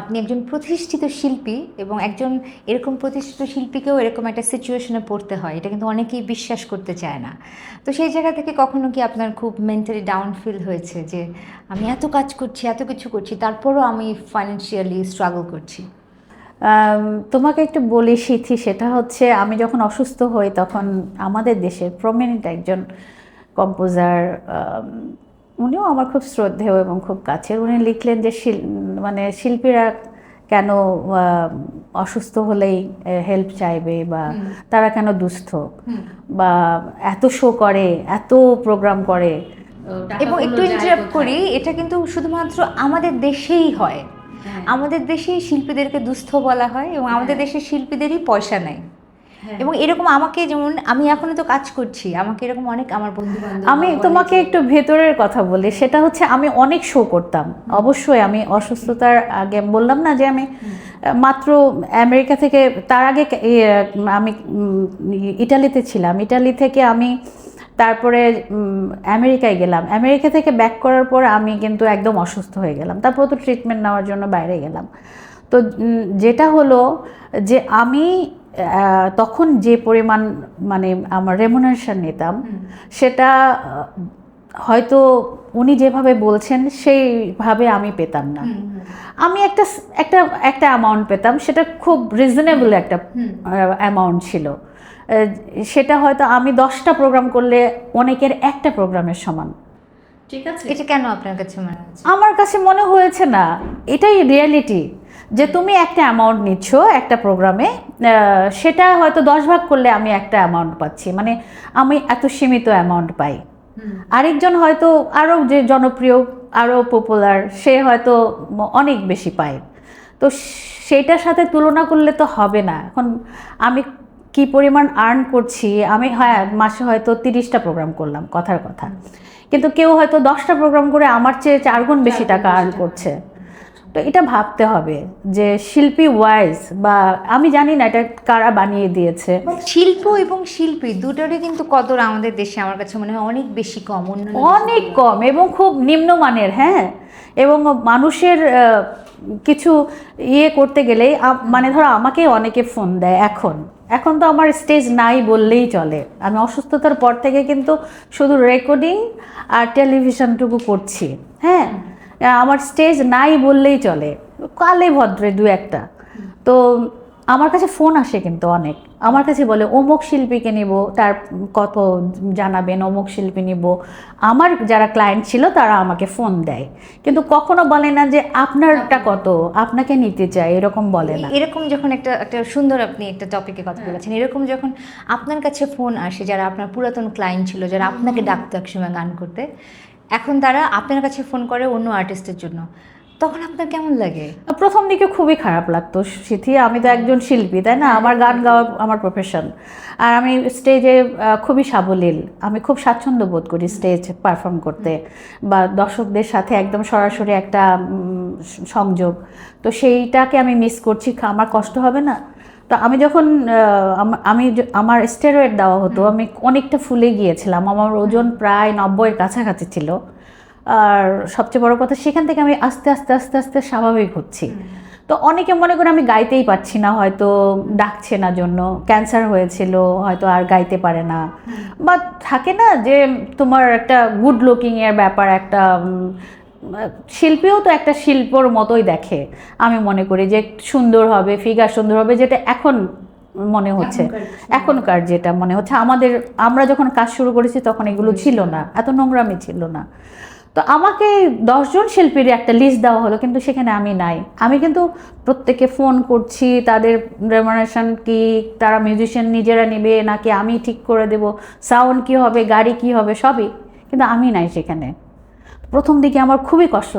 S2: আপনি একজন প্রতিষ্ঠিত শিল্পী, এবং একজন এরকম প্রতিষ্ঠিত শিল্পীকেও এরকম একটা সিচুয়েশনে পড়তে হয়, এটা কিন্তু অনেকেই বিশ্বাস করতে চায় না। তো সেই জায়গা থেকে কখনো কি আপনার খুব মেন্টালি ডাউন ফিল হয়েছে যে আমি এত কাজ করছি, এত কিছু করছি, তারপরও আমি ফাইন্যান্সিয়ালি স্ট্রাগল করছি?
S1: তোমাকে একটু বলি সিথি, সেটা হচ্ছে আমি যখন অসুস্থ হই তখন আমাদের দেশের প্রমিনেন্ট একজন কম্পোজার, উনিও আমার খুব শ্রদ্ধেয় এবং খুব কাছের, উনি লিখলেন যে মানে শিল্পীরা কেন অসুস্থ হলেই হেল্প চাইবে, বা তারা কেন দুস্থ, বা এত শো করে, এত প্রোগ্রাম করে।
S2: এবং একটু ইন্টারাপ্ট করি, এটা কিন্তু শুধুমাত্র আমাদের দেশেই হয়। আমাদের দেশেই শিল্পীদেরকে দুস্থ বলা হয় এবং আমাদের দেশের শিল্পীদেরই পয়সা নেয়। এবং এরকম আমাকে, যেমন আমি এখনো তো কাজ করছি, আমাকে এরকম অনেক আমার বন্ধু বান্ধব,
S1: আমি তোমাকে একটু ভেতরের কথা বলি, সেটা হচ্ছে আমি অনেক শো করতাম। অবশ্যই আমি অসুস্থতার আগে বললাম না যে আমি মাত্র আমেরিকা থেকে, তার আগে আমি ইটালিতে ছিলাম, ইটালি থেকে আমি তারপরে আমেরিকায় গেলাম, আমেরিকা থেকে ব্যাক করার পর আমি কিন্তু একদম অসুস্থ হয়ে গেলাম, তারপর তো ট্রিটমেন্ট নেওয়ার জন্য বাইরে গেলাম। তো যেটা হলো যে আমি তখন যে পরিমাণ মানে আমার রেমুনারেশন নিতাম, সেটা হয়তো উনি যেভাবে বলছেন সেইভাবে আমি পেতাম না। আমি একটা একটা একটা অ্যামাউন্ট পেতাম, সেটা খুব রিজনেবল একটা অ্যামাউন্ট ছিল। সেটা হয়তো আমি 10টা প্রোগ্রাম করলে অনেকের একটা প্রোগ্রামের সমান।
S2: ঠিক আছে, এটা কেন আপনার কাছে মনে হচ্ছে?
S1: আমার কাছে মনে হয়েছে না, এটাই রিয়ালিটি, যে তুমি একটা অ্যামাউন্ট নিচ্ছ একটা প্রোগ্রামে, সেটা হয়তো 10 ভাগ করলে আমি একটা অ্যামাউন্ট পাচ্ছি, মানে আমি এত সীমিত অ্যামাউন্ট পাই। আরেকজন হয়তো আরও যে জনপ্রিয়, আরও পপুলার, সে হয়তো অনেক বেশি পায়। তো সেইটার সাথে তুলনা করলে তো হবে না। এখন আমি কি পরিমাণ আর্ন করছি, আমি মাসে হয়তো 30টা প্রোগ্রাম করলাম, কথার কথা, কিন্তু কেউ হয়তো 10টা প্রোগ্রাম করে আমার চেয়ে 4 গুণ বেশি টাকা আর্ন করছে। তো এটা ভাবতে হবে যে শিল্পী ওয়াইজ, বা আমি জানি না এটা কারা বানিয়ে দিয়েছে।
S2: শিল্প এবং শিল্পী দুটোরই কিন্তু কদর আমাদের দেশে আমার কাছে মনে হয় অনেক বেশি কম,
S1: অনেক কম এবং খুব নিম্নমানের। হ্যাঁ, এবং মানুষের কিছু করতে গেলেই, মানে ধরো আমাকে অনেকে ফোন দেয়, এখন তো আমার স্টেজ নাই বললেই চলে। আমি অসুস্থতার পর থেকে কিন্তু শুধু রেকর্ডিং আর টেলিভিশনটুকু করছি। হ্যাঁ, আমার স্টেজ নাই বললেই চলে, কালে ভদ্রে দু একটা। তো আমার কাছে ফোন আসে কিন্তু অনেক, আমার কাছে বলে অমুক শিল্পীকে নিব, তার কত জানাবেন, অমুক শিল্পী নিব। আমার যারা ক্লায়েন্ট ছিল তারা আমাকে ফোন দেয়, কিন্তু কখনো বলে না যে আপনারটা কত, আপনাকে নিতে চাই, এরকম বলে না।
S2: এরকম যখন একটা সুন্দর, আপনি একটা টপিকে কথা বলেছেন, এরকম যখন আপনার কাছে ফোন আসে যারা আপনার পুরাতন ক্লায়েন্ট ছিল, যারা আপনাকে ডাকতো একসময় গান করতে, এখন তারা আপনার কাছে ফোন করে অন্য আর্টিস্টের জন্য, তখন আপনার কেমন লাগে?
S1: প্রথম দিকে খুবই খারাপ লাগতো সিথি, আমি তো একজন শিল্পী, তাই না, আমার গান গাওয়া আমার প্রফেশন, আর আমি স্টেজে খুবই সাবলীল, আমি খুব স্বাচ্ছন্দ্য বোধ করি স্টেজ পারফর্ম করতে, বা দর্শকদের সাথে একদম সরাসরি একটা সংযোগ। তো সেইটাকে আমি মিস করছি, আমার কষ্ট হবে না? তো আমি যখন আমার স্টেরয়েড দেওয়া হতো, আমি অনেকটা ফুলে গিয়েছিলাম, আমার ওজন প্রায় 90-এর কাছাকাছি ছিল। আর সবচেয়ে বড় কথা, সেখান থেকে আমি আস্তে আস্তে আস্তে আস্তে স্বাভাবিক হচ্ছি। তো অনেকে মনে করে আমি গাইতেই পারছি না, হয়তো ডাকছে না জন্য, ক্যান্সার হয়েছিল হয়তো আর গাইতে পারে না, বা থাকে না যে তোমার একটা গুড লুকিংয়ের ব্যাপার, একটা শিল্পীও তো একটা শিল্পর মতোই দেখে। আমি মনে করি যে সুন্দর হবে, ফিগার সুন্দর হবে, যেটা এখন মনে হচ্ছে, এখনকার যেটা মনে হচ্ছে, আমরা যখন কাজ শুরু করেছি তখন এগুলো ছিল না, এত নোংরামি ছিল না। তো আমাকে 10জন শিল্পীর একটা লিস্ট দেওয়া হলো, কিন্তু সেখানে আমি নাই। আমি কিন্তু প্রত্যেককে ফোন করছি, তাদের রেমুনারেশন কি, তারা মিউজিশিয়ান নিজেরা নেবে নাকি আমি ঠিক করে দেব, সাউন্ড কি হবে, গাড়ি কি হবে, সবই, কিন্তু আমি নাই সেখানে। প্রথম দিকে আমার খুবই কষ্ট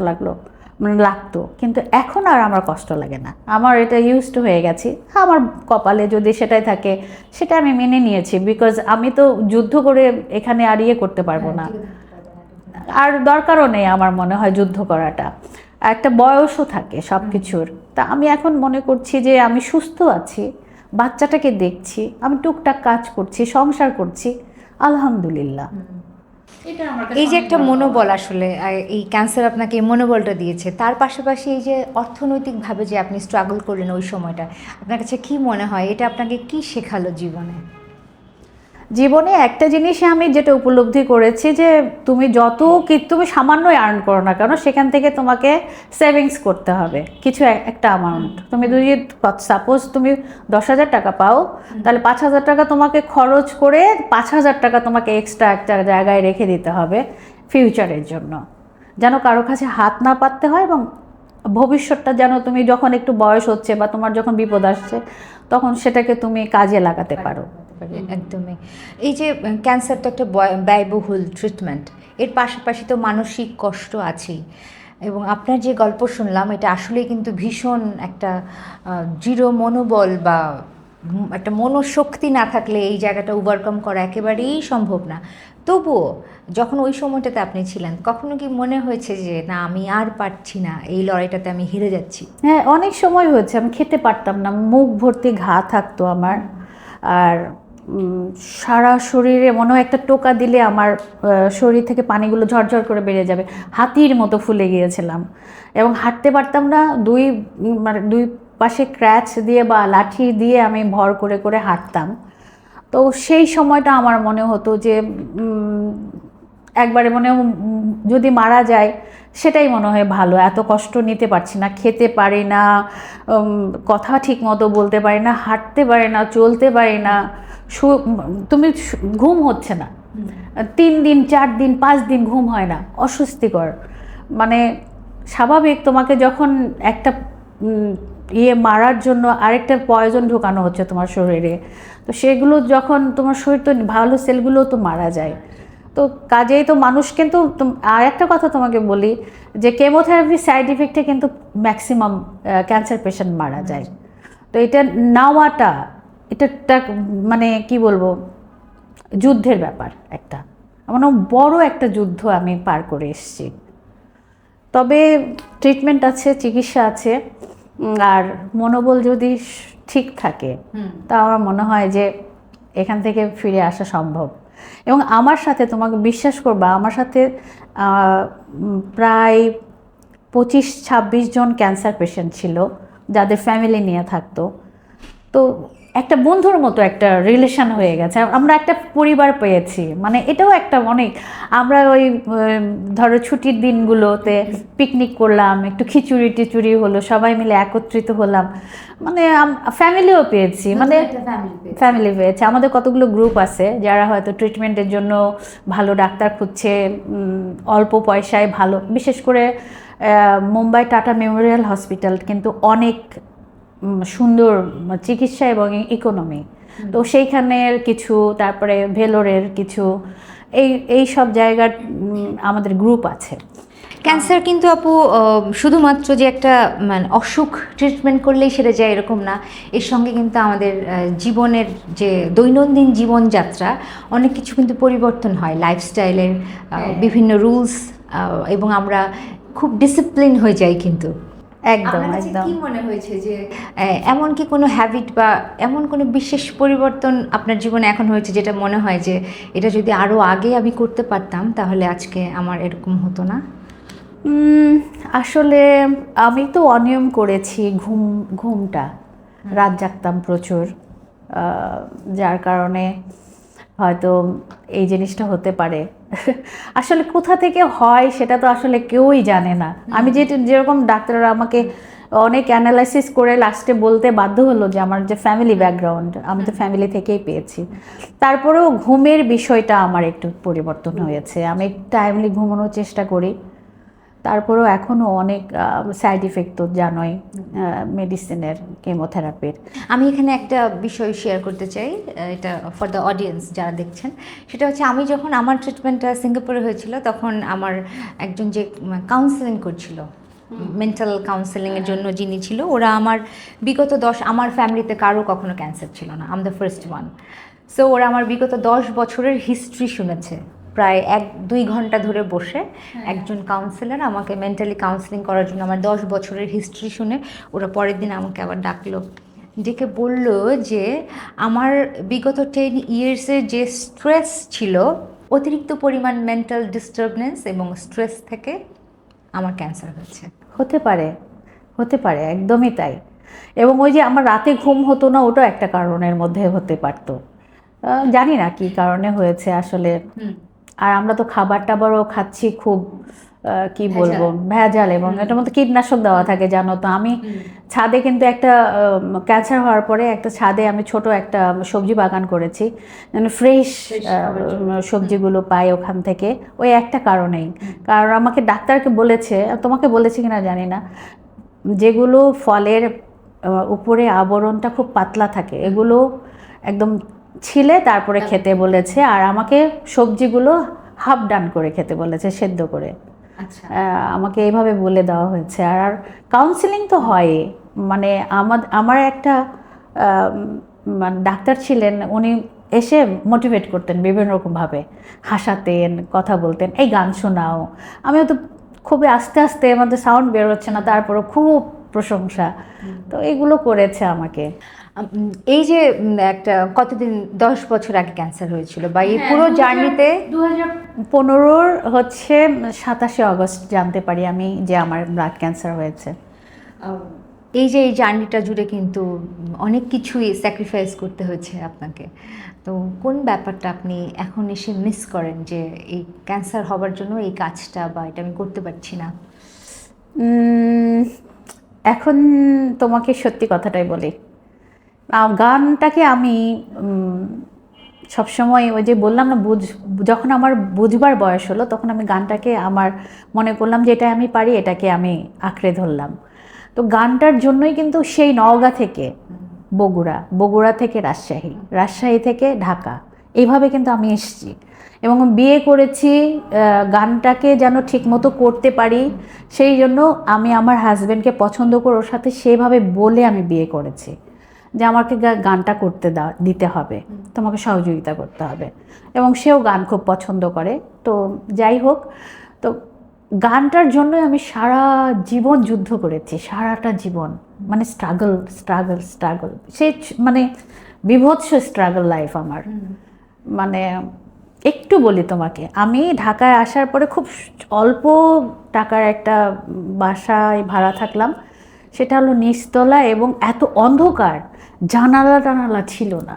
S1: লাগতো, কিন্তু এখন আর আমার কষ্ট লাগে না। আমার এটা ইউজড হয়ে গেছি। আমার কপালে যদি সেটাই থাকে, সেটা আমি মেনে নিয়েছি, বিকজ আমি তো যুদ্ধ করে এখানে আর ইয়ে করতে পারবো না, আর দরকারও নেই আমার মনে হয় যুদ্ধ করাটা। একটা বয়সও থাকে সব কিছুর। তা আমি এখন মনে করছি যে আমি সুস্থ আছি, বাচ্চাটাকে দেখছি, আমি টুকটাক কাজ করছি, সংসার করছি, আলহামদুলিল্লাহ।
S2: এই যে একটা মনোবল আসলে এই ক্যান্সার আপনাকে এই মনোবলটা দিয়েছে, তার পাশাপাশি এই যে অর্থনৈতিকভাবে যে আপনি স্ট্রাগল করলেন ওই সময়টা, আপনার কাছে কি মনে হয় এটা আপনাকে কি শেখালো জীবনে?
S1: জীবনে একটা জিনিসই আমি যেটা উপলব্ধি করেছি, যে তুমি তুমি সামান্যই আর্ন করো না কেন, সেখান থেকে তোমাকে সেভিংস করতে হবে কিছু একটা অ্যামাউন্ট। তুমি যদি সাপোজ তুমি 10,000 টাকা পাও, তাহলে 5,000 টাকা তোমাকে খরচ করে 5,000 টাকা তোমাকে এক্সট্রা একটা জায়গায় রেখে দিতে হবে ফিউচারের জন্য, যেন কারো কাছে হাত না পাততে হয়, এবং ভবিষ্যৎটা যেন তুমি যখন একটু বয়স হচ্ছে বা তোমার যখন বিপদ আসছে, তখন সেটাকে তুমি কাজে লাগাতে পারো।
S2: একদমই। এই যে ক্যান্সার তো একটা ব্যয়বহুল ট্রিটমেন্ট, এর পাশাপাশি তো মানসিক কষ্ট আছেই, এবং আপনার যে গল্প শুনলাম এটা আসলেই কিন্তু ভীষণ একটা দৃঢ় মনোবল বা একটা মনোশক্তি না থাকলে এই জায়গাটা ওভারকাম করা একেবারেই সম্ভব না। তবুও যখন ওই সময়টাতে আপনি ছিলেন, কখনো কি মনে হয়েছে যে না আমি আর পারছি না, এই লড়াইটাতে আমি হেরে যাচ্ছি?
S1: হ্যাঁ, অনেক সময় হয়েছে। আমি খেতে পারতাম না, মুখ ভর্তি ঘা থাকতো আমার, আর সারা শরীরে মনে হয় একটা টোকা দিলে আমার শরীর থেকে পানিগুলো ঝরঝর করে বেরিয়ে যাবে, হাতির মতো ফুলে গিয়েছিলাম, এবং হাঁটতে পারতাম না। দুই পাশে ক্র্যাচ দিয়ে বা লাঠি দিয়ে আমি ভর করে করে হাঁটতাম। তো সেই সময়টা আমার মনে হতো যে একবারে যদি মারা যায় সেটাই মনে হয় ভালো, এত কষ্ট নিতে পারছি না, খেতে পারি না, কথা ঠিক মতো বলতে পারি না, হাঁটতে পারি না, চলতে পারি না, ঘুম হচ্ছে না, 3 দিন 4 দিন 5 দিন ঘুম হয় না, অস্বস্তিকর। মানে স্বাভাবিক, তোমাকে যখন একটা মারার জন্য আরেকটা পয়জন ঢোকানো হচ্ছে তোমার শরীরে, তো সেগুলো যখন তোমার শরীর, তো ভালো সেলগুলো তো মারা যায়। তো কাজেই তো মানুষ কিন্তু, আর একটা কথা তোমাকে বলি, যে কেমোথেরাপি সাইড ইফেক্টে কিন্তু ম্যাক্সিমাম ক্যান্সার পেশেন্ট মারা যায়। তো এটা নেওয়াটা, এটা মানে কি বলবো, যুদ্ধের ব্যাপার একটা, মানে বড় একটা যুদ্ধ আমি পার করে এসেছি। তবে ট্রিটমেন্ট আছে, চিকিৎসা আছে, আর মনোবল যদি ঠিক থাকে, তা আমার মনে হয় যে এখান থেকে ফিরে আসা সম্ভব। এবং আমার সাথে, তোমাকে বিশ্বাস করবা, আমার সাথে প্রায় 25-26 জন ক্যান্সার পেশেন্ট ছিল, যাদের ফ্যামিলি নিয়ে থাকতো। তো একটা বন্ধুর মতো একটা রিলেশন হয়ে গেছে, আমরা একটা পরিবার পেয়েছি। মানে এটাও একটা অনেক, আমরা ওই ধরো ছুটির দিনগুলোতে পিকনিক করলাম, একটু খিচুড়ি টিচুড়ি হলো, সবাই মিলে একত্রিত হলাম, মানে ফ্যামিলিও পেয়েছি, মানে ফ্যামিলি পেয়েছে। আমাদের কতগুলো গ্রুপ আছে যারা হয়তো ট্রিটমেন্টের জন্য ভালো ডাক্তার খুঁজছে, অল্প পয়সায় ভালো, বিশেষ করে মুম্বাই টাটা মেমোরিয়াল হসপিটাল কিন্তু অনেক সুন্দর চিকিৎসা এবং ইকোনমি। তো সেইখানের কিছু, তারপরে ভেলোরের কিছু, এই সব জায়গার আমাদের গ্রুপ আছে।
S2: ক্যান্সার কিন্তু আপু শুধুমাত্র যে একটা মানে অসুখ, ট্রিটমেন্ট করলেই সেরে যায় এরকম না, এর সঙ্গে কিন্তু আমাদের জীবনের যে দৈনন্দিন জীবনযাত্রা অনেক কিছু কিন্তু পরিবর্তন হয়, লাইফস্টাইলের বিভিন্ন রুলস, এবং আমরা খুব ডিসিপ্লিন হয়ে যাই কিন্তু।
S1: একদম একদম।
S2: কি মনে হয়েছে যে এমন কি কোনো হ্যাবিট বা এমন কোনো বিশেষ পরিবর্তন আপনার জীবনে এখন হয়েছে যেটা মনে হয় যে এটা যদি আরও আগে আমি করতে পারতাম তাহলে আজকে আমার এরকম হতো না?
S1: আসলে আমি তো অনিয়ম করেছি, ঘুমটা, রাত জাগতাম প্রচুর, যার কারণে হয়তো এই জিনিসটা হতে পারে। আসলে কোথা থেকে হয় সেটা তো আসলে কেউই জানে না। আমি যেরকম ডাক্তাররা আমাকে অনেক অ্যানালাইসিস করে লাস্টে বলতে বাধ্য হলো যে আমার যে ফ্যামিলি ব্যাকগ্রাউন্ড, আমি তো ফ্যামিলি থেকেই পেয়েছি। তারপরেও ঘুমের বিষয়টা আমার একটু পরিবর্তন হয়েছে, আমি টাইমলি ঘুমানোর চেষ্টা করি। তারপরেও এখনও অনেক সাইড ইফেক্ট তো জানোই মেডিসিনের, কেমোথেরাপির।
S2: আমি এখানে একটা বিষয় শেয়ার করতে চাই, এটা ফর দ্য অডিয়েন্স যারা দেখছেন। সেটা হচ্ছে আমি যখন আমার ট্রিটমেন্টটা সিঙ্গাপুরে হয়েছিল, তখন আমার একজন যে কাউন্সেলিং করছিল, মেন্টাল কাউন্সেলিংয়ের জন্য যিনি ছিল, ওরা আমার ফ্যামিলিতে কারো কখনো ক্যান্সার ছিল না, আম দ্য ফার্স্ট ওয়ান। সো ওরা আমার বিগত 10 বছরের হিস্ট্রি শুনেছে, প্রায় 1-2 ঘন্টা ধরে বসে একজন কাউন্সিলর আমাকে মেন্টালি কাউন্সেলিং করার জন্য আমার 10 বছরের হিস্ট্রি শুনে ওরা পরের দিন আমাকে আবার ডাকলো, ডেকে বলল যে আমার বিগত 10 ইয়ার্সের যে স্ট্রেস ছিল, অতিরিক্ত পরিমাণ মেন্টাল ডিস্টার্বনেস এবং স্ট্রেস থেকে আমার ক্যান্সার হয়েছে।
S1: হতে পারে, হতে পারে, একদমই তাই। এবং ওই যে আমার রাতে ঘুম হতো না, ওটাও একটা কারণের মধ্যে হতে পারতো। জানি না কি কারণে হয়েছে আসলে। আর আমরা তো খাবার টাবারও খাচ্ছি খুব কি বলবো, ভেজাল, এবং এটার মধ্যে কীটনাশক দেওয়া থাকে জানো তো। আমি ছাদে কিন্তু একটা ক্যান্সার হওয়ার পরে একটা ছাদে আমি ছোট একটা সবজি বাগান করেছি, মানে ফ্রেশ সবজিগুলো পাই ওখান থেকে। ওই একটা কারণেই, কারণ আমাকে ডাক্তারকে বলেছে, তোমাকে বলেছে কিনা জানি না, যেগুলো ফলের উপরে আবরণটা খুব পাতলা থাকে এগুলো একদম ছিলে তারপরে খেতে বলেছে, আর আমাকে সবজিগুলো হাফ ডান করে খেতে বলেছে, সেদ্ধ করে। আমাকে এইভাবে বলে দেওয়া হয়েছে। আর কাউন্সিলিং তো হয়, মানে আমার একটা ডাক্তার ছিলেন, উনি এসে মোটিভেট করতেন বিভিন্ন রকমভাবে, হাসাতেন, কথা বলতেন, এই গান শোনাও। আমিও তো খুবই আস্তে আস্তে, আমাদের সাউন্ড বের হচ্ছে না, তারপরও খুব প্রশংসা, তো এগুলো করেছে আমাকে।
S2: এই যে একটা কতদিন, 10 বছর আগে ক্যান্সার হয়েছিল, বা এই পুরো জার্নিতে
S1: 2015 হচ্ছে 27শে অগস্ট জানতে পারি আমি যে আমার ব্লাড ক্যান্সার হয়েছে।
S2: এই যে এই জার্নিটা জুড়ে কিন্তু অনেক কিছুই স্যাক্রিফাইস করতে হয়েছে আপনাকে। তো কোন ব্যাপারটা আপনি এখন এসে মিস করেন, যে এই ক্যান্সার হবার জন্য এই কাজটা বা এটা আমি করতে পারছি না?
S1: এখন তোমাকে সত্যি কথাটাই বলি, গানটাকে আমি সবসময়, ওই যে বললাম না, যখন আমার বুঝবার বয়স হলো তখন আমি গানটাকে আমার মনে করলাম যে এটা আমি পারি, এটাকে আমি আঁকড়ে ধরলাম। তো গানটার জন্যই কিন্তু সেই নওগাঁ থেকে বগুড়া থেকে রাজশাহী থেকে ঢাকা, এইভাবে কিন্তু আমি এসেছি এবং বিয়ে করেছি গানটাকে যেন ঠিকমতো করতে পারি। সেই জন্য আমি আমার হাজব্যান্ডকে পছন্দ করে ওর সাথে সেভাবে বলে আমি বিয়ে করেছি যে আমাকে গানটা করতে দিতে হবে, তোমাকে সহযোগিতা করতে হবে, এবং সেও গান খুব পছন্দ করে। তো যাই হোক, তো গানটার জন্য আমি সারা জীবন যুদ্ধ করেছি, সারাটা জীবন, মানে স্ট্রাগল, সে মানে বিভৎস স্ট্রাগল লাইফ আমার। মানে একটু বলি তোমাকে, আমি ঢাকায় আসার পরে খুব অল্প টাকার একটা বাসায় ভাড়া থাকলাম, সেটা হলো নিচতলা, এবং এত অন্ধকার, জানালা ছিল না,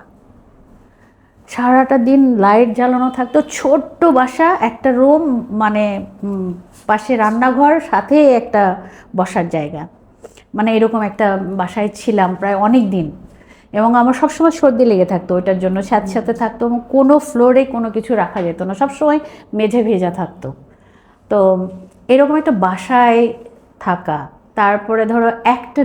S1: সারাটা দিন লাইট জ্বালানো থাকতো, ছোট্ট বাসা, একটা রুম, মানে পাশে রান্নাঘর, সাথে একটা বসার জায়গা, মানে এরকম একটা বাসায় ছিলাম প্রায় অনেক দিন। এবং আমার সবসময় সর্দি লেগে থাকতো, ওইটার জন্য সাথে থাকতো, এবং কোনো ফ্লোরে কোনো কিছু রাখা যেত না, সবসময় মেঝে ভেজা থাকতো। তো এরকম একটা বাসায় থাকা, তারপরে ধরো একটা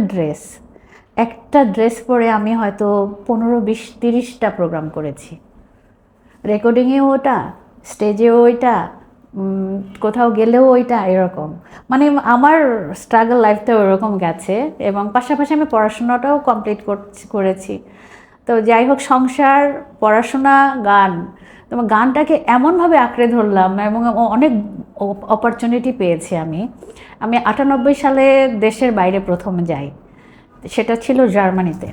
S1: ড্রেস পরে আমি হয়তো 15-20-30টা প্রোগ্রাম করেছি, রেকর্ডিংয়েও ওটা, স্টেজেও ওইটা, কোথাও গেলেও ওইটা, এরকম। মানে আমার স্ট্রাগল লাইফটা ওরকম গেছে, এবং পাশাপাশি আমি পড়াশোনাটাও কমপ্লিট করেছি। তো যাই হোক, সংসার, পড়াশোনা, গান, তোমার গানটাকে এমনভাবে আঁকড়ে ধরলাম, এবং অনেক অপরচুনিটি পেয়েছি আমি 98 সালে দেশের বাইরে প্রথম যাই, সেটা ছিল জার্মানিতে,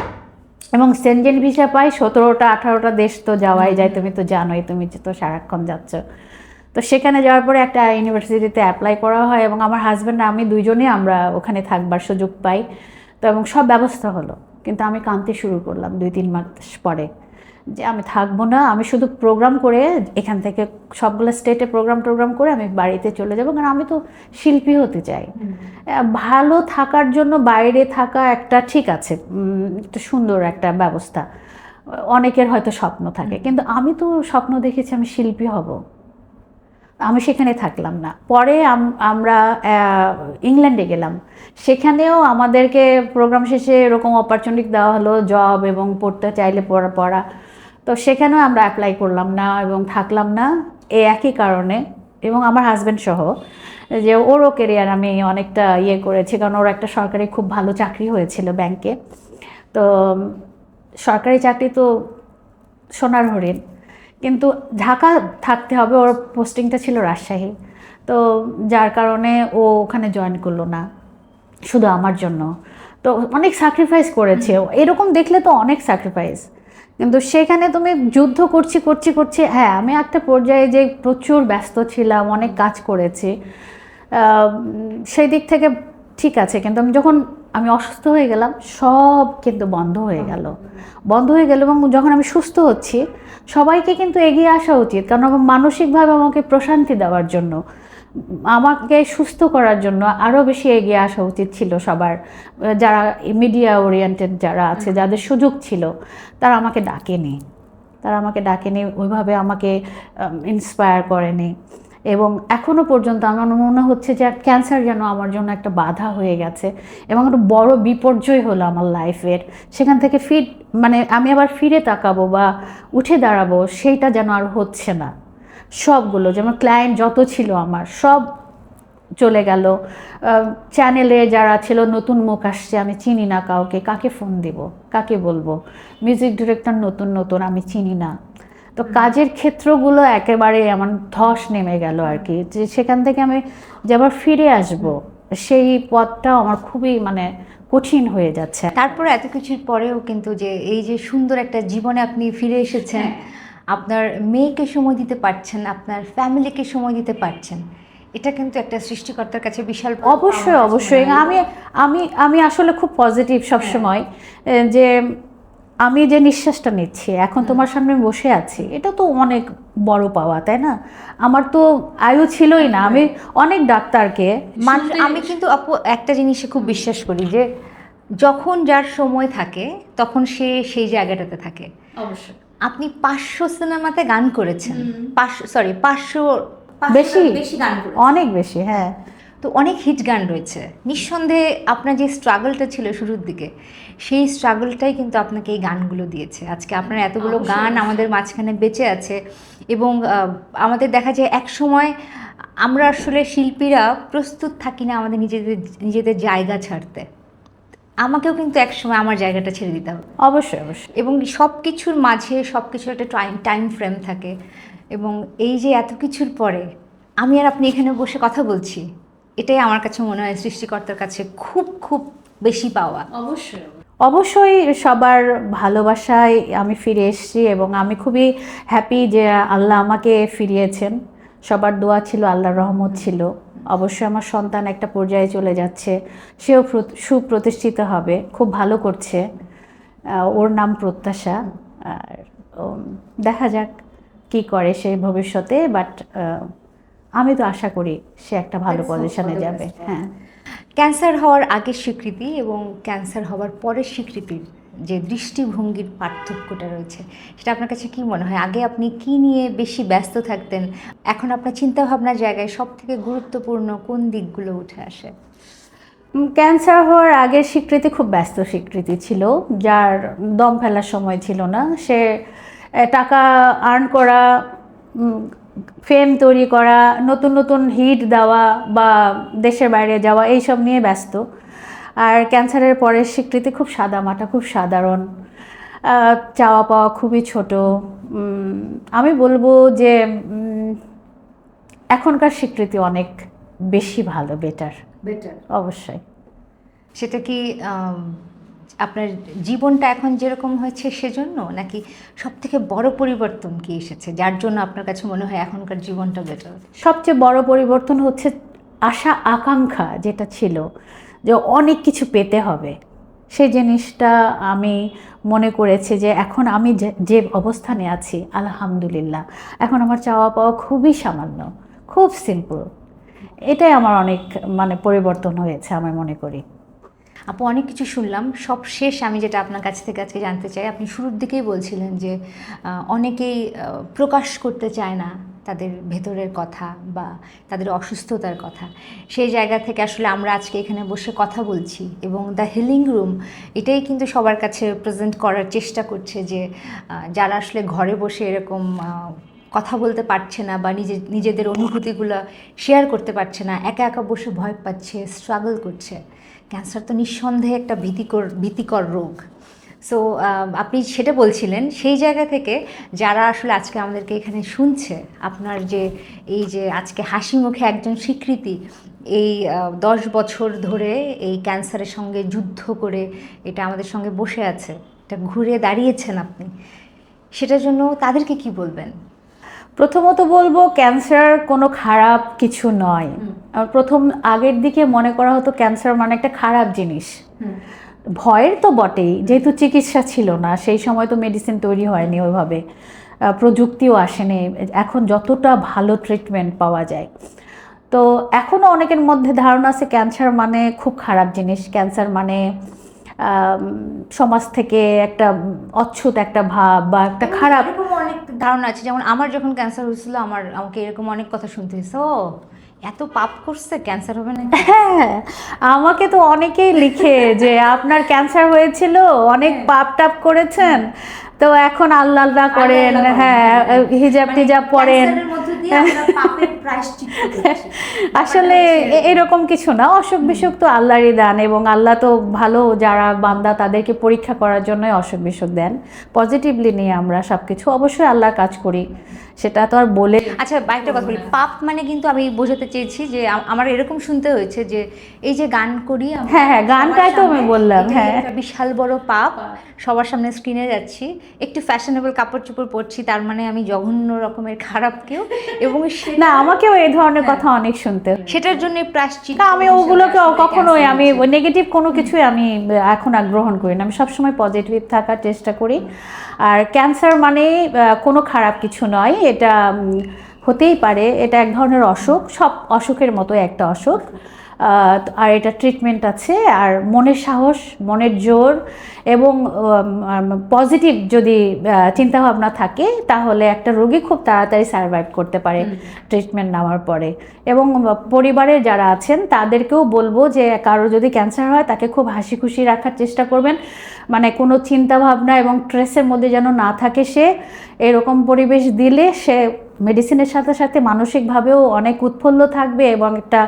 S1: এবং সেনজেন ভিসা পাই। 17টা-18টা দেশ তো যাওয়াই যায়, তুমি তো জানোই, তুমি তো সারাক্ষণ যাচ্ছ। তো সেখানে যাওয়ার পরে একটা ইউনিভার্সিটিতে অ্যাপ্লাই করা হয়, এবং আমার হাজব্যান্ড আমি দুইজনেই আমরা ওখানে থাকবার সুযোগ পাই। তো এবং সব ব্যবস্থা হলো, কিন্তু আমি কাঁদতে শুরু করলাম 2-3 মাস পরে, যে আমি থাকবো না, আমি শুধু প্রোগ্রাম করে এখান থেকে সবগুলো স্টেটে প্রোগ্রাম করে আমি বাড়িতে চলে যাব, কারণ আমি তো শিল্পী হতে চাই। ভালো থাকার জন্য বাইরে থাকা একটা ঠিক আছে, একটা সুন্দর একটা ব্যবস্থা, অনেকের হয়তো স্বপ্ন থাকে, কিন্তু আমি তো স্বপ্ন দেখেছি আমি শিল্পী হব। আমি সেখানে থাকলাম না। পরে আমরা ইংল্যান্ডে গেলাম, সেখানেও আমাদেরকে প্রোগ্রাম শেষে এরকম অপরচুনিটি দেওয়া হলো, জব এবং পড়তে চাইলে পড়া। তো সেখানেও আমরা অ্যাপ্লাই করলাম না এবং থাকলাম না এই একই কারণে, এবং আমার হাজব্যান্ড সহ, যে ওরও কেরিয়ার আমি অনেকটা করেছি, কারণ ওর একটা সরকারি খুব ভালো চাকরি হয়েছিল ব্যাংকে। তো সরকারি চাকরি তো সোনার হরিণ, কিন্তু ঢাকা থাকতে হবে, ওর পোস্টিংটা ছিল রাজশাহী। তো যার কারণে ও ওখানে জয়েন করলো না শুধু আমার জন্য। তো অনেক স্যাক্রিফাইস করেছে, এরকম দেখলে তো অনেক স্যাক্রিফাইস, কিন্তু সেখানে তুমি যুদ্ধ করছি। হ্যাঁ, আমি একটা পর্যায়ে যে প্রচুর ব্যস্ত ছিলাম, অনেক কাজ করেছি, সেই দিক থেকে ঠিক আছে, কিন্তু যখন আমি অসুস্থ হয়ে গেলাম সব কিন্তু বন্ধ হয়ে গেল। এবং যখন আমি সুস্থ হচ্ছি সবাইকে কিন্তু এগিয়ে আসা উচিত, কারণ মানসিকভাবে আমাকে প্রশান্তি দেওয়ার জন্য, আমাকে সুস্থ করার জন্য আরও বেশি এগিয়ে আসা উচিত ছিল সবার। যারা মিডিয়া ওরিয়েন্টেড যারা আছে, যাদের সুযোগ ছিল, তারা আমাকে ডাকেনি, ওইভাবে আমাকে ইন্সপায়ার করেনি। এবং এখনও পর্যন্ত আমার মনে হচ্ছে যে ক্যান্সার যেন আমার জন্য একটা বাধা হয়ে গেছে এবং একটা বড় বিপর্যয় হলো আমার লাইফের। সেখান থেকে আমি আবার ফিরে তাকাবো বা উঠে দাঁড়াবো, সেইটা যেন আর হচ্ছে না। সবগুলো যেমন ক্লায়েন্ট যত ছিল আমার সব চলে গেল, চ্যানেলে যারা ছিল নতুন মুখ আসছে, আমি চিনি না কাউকে, কাকে ফোন দিব, কাকে বলবো, মিউজিক ডিরেক্টর নতুন আমি চিনি না। তো কাজের ক্ষেত্রগুলো একেবারে আমার ধস নেমে গেল আর কি, যে সেখান থেকে আমি যে আবার ফিরে আসব সেই পথটাও আমার খুবই কঠিন হয়ে যাচ্ছে।
S2: তারপরে এত কিছুর পরেও কিন্তু যে এই যে সুন্দর একটা জীবনে আপনি ফিরে এসেছেন, আপনার মেয়েকে সময় দিতে পারছেন, আপনার ফ্যামিলিকে সময় দিতে পারছেন, এটা কিন্তু একটা সৃষ্টিকর্তার কাছে বিশাল।
S1: অবশ্যই আমি আসলে খুব পজিটিভ সবসময়, যে আমি যে নিঃশ্বাসটা নিচ্ছি এখন তোমার সামনে বসে আছি, এটা তো অনেক বড় পাওয়া, তাই না? আমার তো আয়ু ছিলই না, আমি অনেক ডাক্তারকে
S2: আমি কিন্তু আপু একটা জিনিসে খুব বিশ্বাস করি, যে যখন যার সময় থাকে তখন সে সেই জায়গাটাতে থাকে।
S1: অবশ্যই
S2: আপনি 500 সিনেমাতে গান করেছেন, 500
S1: বেশি গান করেছেন, অনেক বেশি, হ্যাঁ।
S2: তো অনেক হিট গান রয়েছে, নিঃসন্দেহে আপনার যে স্ট্রাগলটা ছিল শুরুর দিকে, সেই স্ট্রাগলটাই কিন্তু আপনাকে এই গানগুলো দিয়েছে। আজকে আপনার এতগুলো গান আমাদের মাঝখানে বেঁচে আছে, এবং আমাদের দেখা যায় এক সময় আমরা আসলে শিল্পীরা প্রস্তুত থাকি না আমাদের নিজেদের জায়গা ছাড়তে। আমাকেও কিন্তু এক সময় আমার জায়গাটা ছেড়ে দিতে হবে।
S1: অবশ্যই
S2: এবং সব কিছুর মাঝে সব কিছুর একটা টাইম ফ্রেম থাকে, এবং এই যে এত কিছুর পরে আমি আর আপনি এখানে বসে কথা বলছি, এটাই আমার কাছে মনে হয় সৃষ্টিকর্তার কাছে খুব খুব বেশি পাওয়া।
S1: অবশ্যই সবার ভালোবাসায় আমি ফিরে এসেছি, এবং আমি খুবই হ্যাপি যে আল্লাহ আমাকে ফিরিয়েছেন। সবার দোয়া ছিল, আল্লাহর রহমত ছিল। অবশ্যই আমার সন্তান একটা পর্যায়ে চলে যাচ্ছে, সেও সুপ্রতিষ্ঠিত হবে, খুব ভালো করছে, ওর নাম প্রত্যাশা। আর দেখা যাক কি করে সে ভবিষ্যতে, বাট আমি তো আশা করি সে একটা ভালো পজিশনে যাবে। হ্যাঁ,
S2: ক্যান্সার হওয়ার আগের স্বীকৃতি এবং ক্যান্সার হওয়ার পরের স্বীকৃতির যে দৃষ্টিভঙ্গির পার্থক্যটা রয়েছে, সেটা আপনার কাছে কী মনে হয়? আগে আপনি কি নিয়ে বেশি ব্যস্ত থাকতেন, এখন আপনার চিন্তাভাবনার জায়গায় সব থেকে গুরুত্বপূর্ণ কোন দিকগুলো উঠে আসে?
S1: ক্যান্সার হওয়ার আগের স্বীকৃতি খুব ব্যস্ত স্বীকৃতি ছিল, যার দম ফেলার সময় ছিল না। সে টাকা আর্ন করা, ফেম তৈরি করা, নতুন হিট দেওয়া বা দেশের বাইরে যাওয়া, এইসব নিয়ে ব্যস্ত। আর ক্যান্সারের পরের স্বীকৃতি খুব সাদামাটা, খুব সাধারণ, চাওয়া পাওয়া খুবই ছোট। আমি বলবো যে এখনকার স্বীকৃতি অনেক বেশি ভালো, বেটার। অবশ্যই।
S2: সেটা কি আপনার জীবনটা এখন যেরকম হয়েছে সেজন্য, নাকি সব থেকে বড় পরিবর্তন কি এসেছে যার জন্য আপনার কাছে মনে হয় এখনকার জীবনটা বেটার?
S1: সবচেয়ে বড় পরিবর্তন হচ্ছে আশা আকাঙ্ক্ষা যেটা ছিল যে অনেক কিছু পেতে হবে, সেই জিনিসটা আমি মনে করেছি যে এখন আমি যে অবস্থানে আছি আলহামদুলিল্লাহ, এখন আমার চাওয়া পাওয়া খুবই সামান্য, খুব সিম্পল। এটাই আমার অনেক মানে পরিবর্তন হয়েছে আমি মনে করি।
S2: আপু অনেক কিছু শুনলাম, সব শেষ আমি যেটা আপনার কাছ থেকে আজকে জানতে চাই, আপনি শুরুর দিকেই বলছিলেন যে অনেকেই প্রকাশ করতে চায় না তাদের ভেতরের কথা বা তাদের অসুস্থতার কথা। সেই জায়গা থেকে আসলে আমরা আজকে এখানে বসে কথা বলছি এবং দ্য হিলিং রুম এটাই কিন্তু সবার কাছে প্রেজেন্ট করার চেষ্টা করছে যে যারা আসলে ঘরে বসে এরকম কথা বলতে পারছে না বা নিজেদের অনুভূতিগুলো শেয়ার করতে পারছে না, একা একা বসে ভয় পাচ্ছে, স্ট্রাগল করছে। ক্যান্সার তো নিঃসন্দেহে একটা ভীতিকর রোগ। সো আপনি সেটা বলছিলেন, সেই জায়গা থেকে যারা আসলে আজকে আমাদেরকে এখানে শুনছে, আপনার যে এই যে আজকে হাসি মুখে একজন স্বীকৃতি, এই 10 বছর ধরে এই ক্যান্সারের সঙ্গে যুদ্ধ করে এটা আমাদের সঙ্গে বসে আছে, এটা ঘুরে দাঁড়িয়েছেন আপনি, সেটার জন্য তাদেরকে কি বলবেন?
S1: প্রথমত বলবো ক্যান্সার কোনো খারাপ কিছু নয়। প্রথম আগের দিকে মনে করা হতো ক্যান্সার মানে একটা খারাপ জিনিস। ভয়ের তো বটেই, যেহেতু চিকিৎসা ছিল না সেই সময়, তো মেডিসিন তৈরি হয়নি ওইভাবে, প্রযুক্তিও আসেনি এখন যতটা ভালো ট্রিটমেন্ট পাওয়া যায়। তো এখনও অনেকের মধ্যে ধারণা আছে ক্যান্সার মানে খুব খারাপ জিনিস, ক্যান্সার মানে সমাজ থেকে একটা অচ্ছুত একটা ভাব বা একটা খারাপ
S2: অনেক ধারণা আছে। যেমন আমার যখন ক্যান্সার হয়েছিল আমাকে এরকম অনেক কথা শুনতে হয়েছে, ও এত পাপ করছে ক্যান্সার হবে না।
S1: হ্যাঁ, আমাকে তো অনেকেই লিখে যে আপনার ক্যান্সার হয়েছিল, অনেক পাপ টাপ করেছেন, তো এখন আল্লাহ আল্লাহ করেন, হ্যাঁ হিজাব টিজাব পড়েন। আসলে এরকম কিছু না, অসুখ বিসুখ তো আল্লাহরই দান এবং আল্লাহ তো ভালো যারা বান্দা তাদেরকে পরীক্ষা করার জন্যই অসুখ বিসুখ দেন। পজিটিভলি নিয়ে আমরা সব কিছু অবশ্যই আল্লাহর কাজ করি, সেটা তো আর বলে।
S2: আচ্ছা বাইকটা কথা বলি, পাপ মানে কিন্তু আমি বোঝাতে চেয়েছি যে আমার এরকম শুনতে হয়েছে যে এই যে গান করি,
S1: হ্যাঁ হ্যাঁ গানটাই তো আমি বললাম, হ্যাঁ
S2: বিশাল বড় পাপ, সবার সামনে স্ক্রিনে যাচ্ছি, একটু ফ্যাশনেবল কাপড় চোপড় পরছি, তার মানে আমি জঘন্য রকমের খারাপ কেউ। এবং
S1: না আমাকেও এই ধরনের কথা অনেক শুনতে,
S2: সেটার জন্য প্রায়শ্চিত্ত
S1: আমি ওগুলোকে কখনোই আমি নেগেটিভ কোনো কিছুই আমি এখন আর গ্রহণ করি না, আমি সবসময় পজিটিভ থাকার চেষ্টা করি। আর ক্যান্সার মানে কোনো খারাপ কিছু নয়, এটা হতেই পারে, এটা এক ধরনের অসুখ, সব অসুখের মতো একটা অসুখ। আর এটা ট্রিটমেন্ট আছে, আর মনের সাহস, মনের জোর এবং পজিটিভ যদি চিন্তাভাবনা থাকে তাহলে একটা রোগী খুব তাড়াতাড়ি সার্ভাইভ করতে পারে ট্রিটমেন্ট নেওয়ার পরে। এবং পরিবারে যারা আছেন তাদেরকেও বলবো যে কারো যদি ক্যান্সার হয় তাকে খুব হাসি খুশি রাখার চেষ্টা করবেন, মানে কোনো চিন্তাভাবনা এবং স্ট্রেসের মধ্যে যেন না থাকে সে। এরকম পরিবেশ দিলে সে মেডিসিনের সাথে সাথে মানসিকভাবেও অনেক উৎফুল্ল থাকবে এবং একটা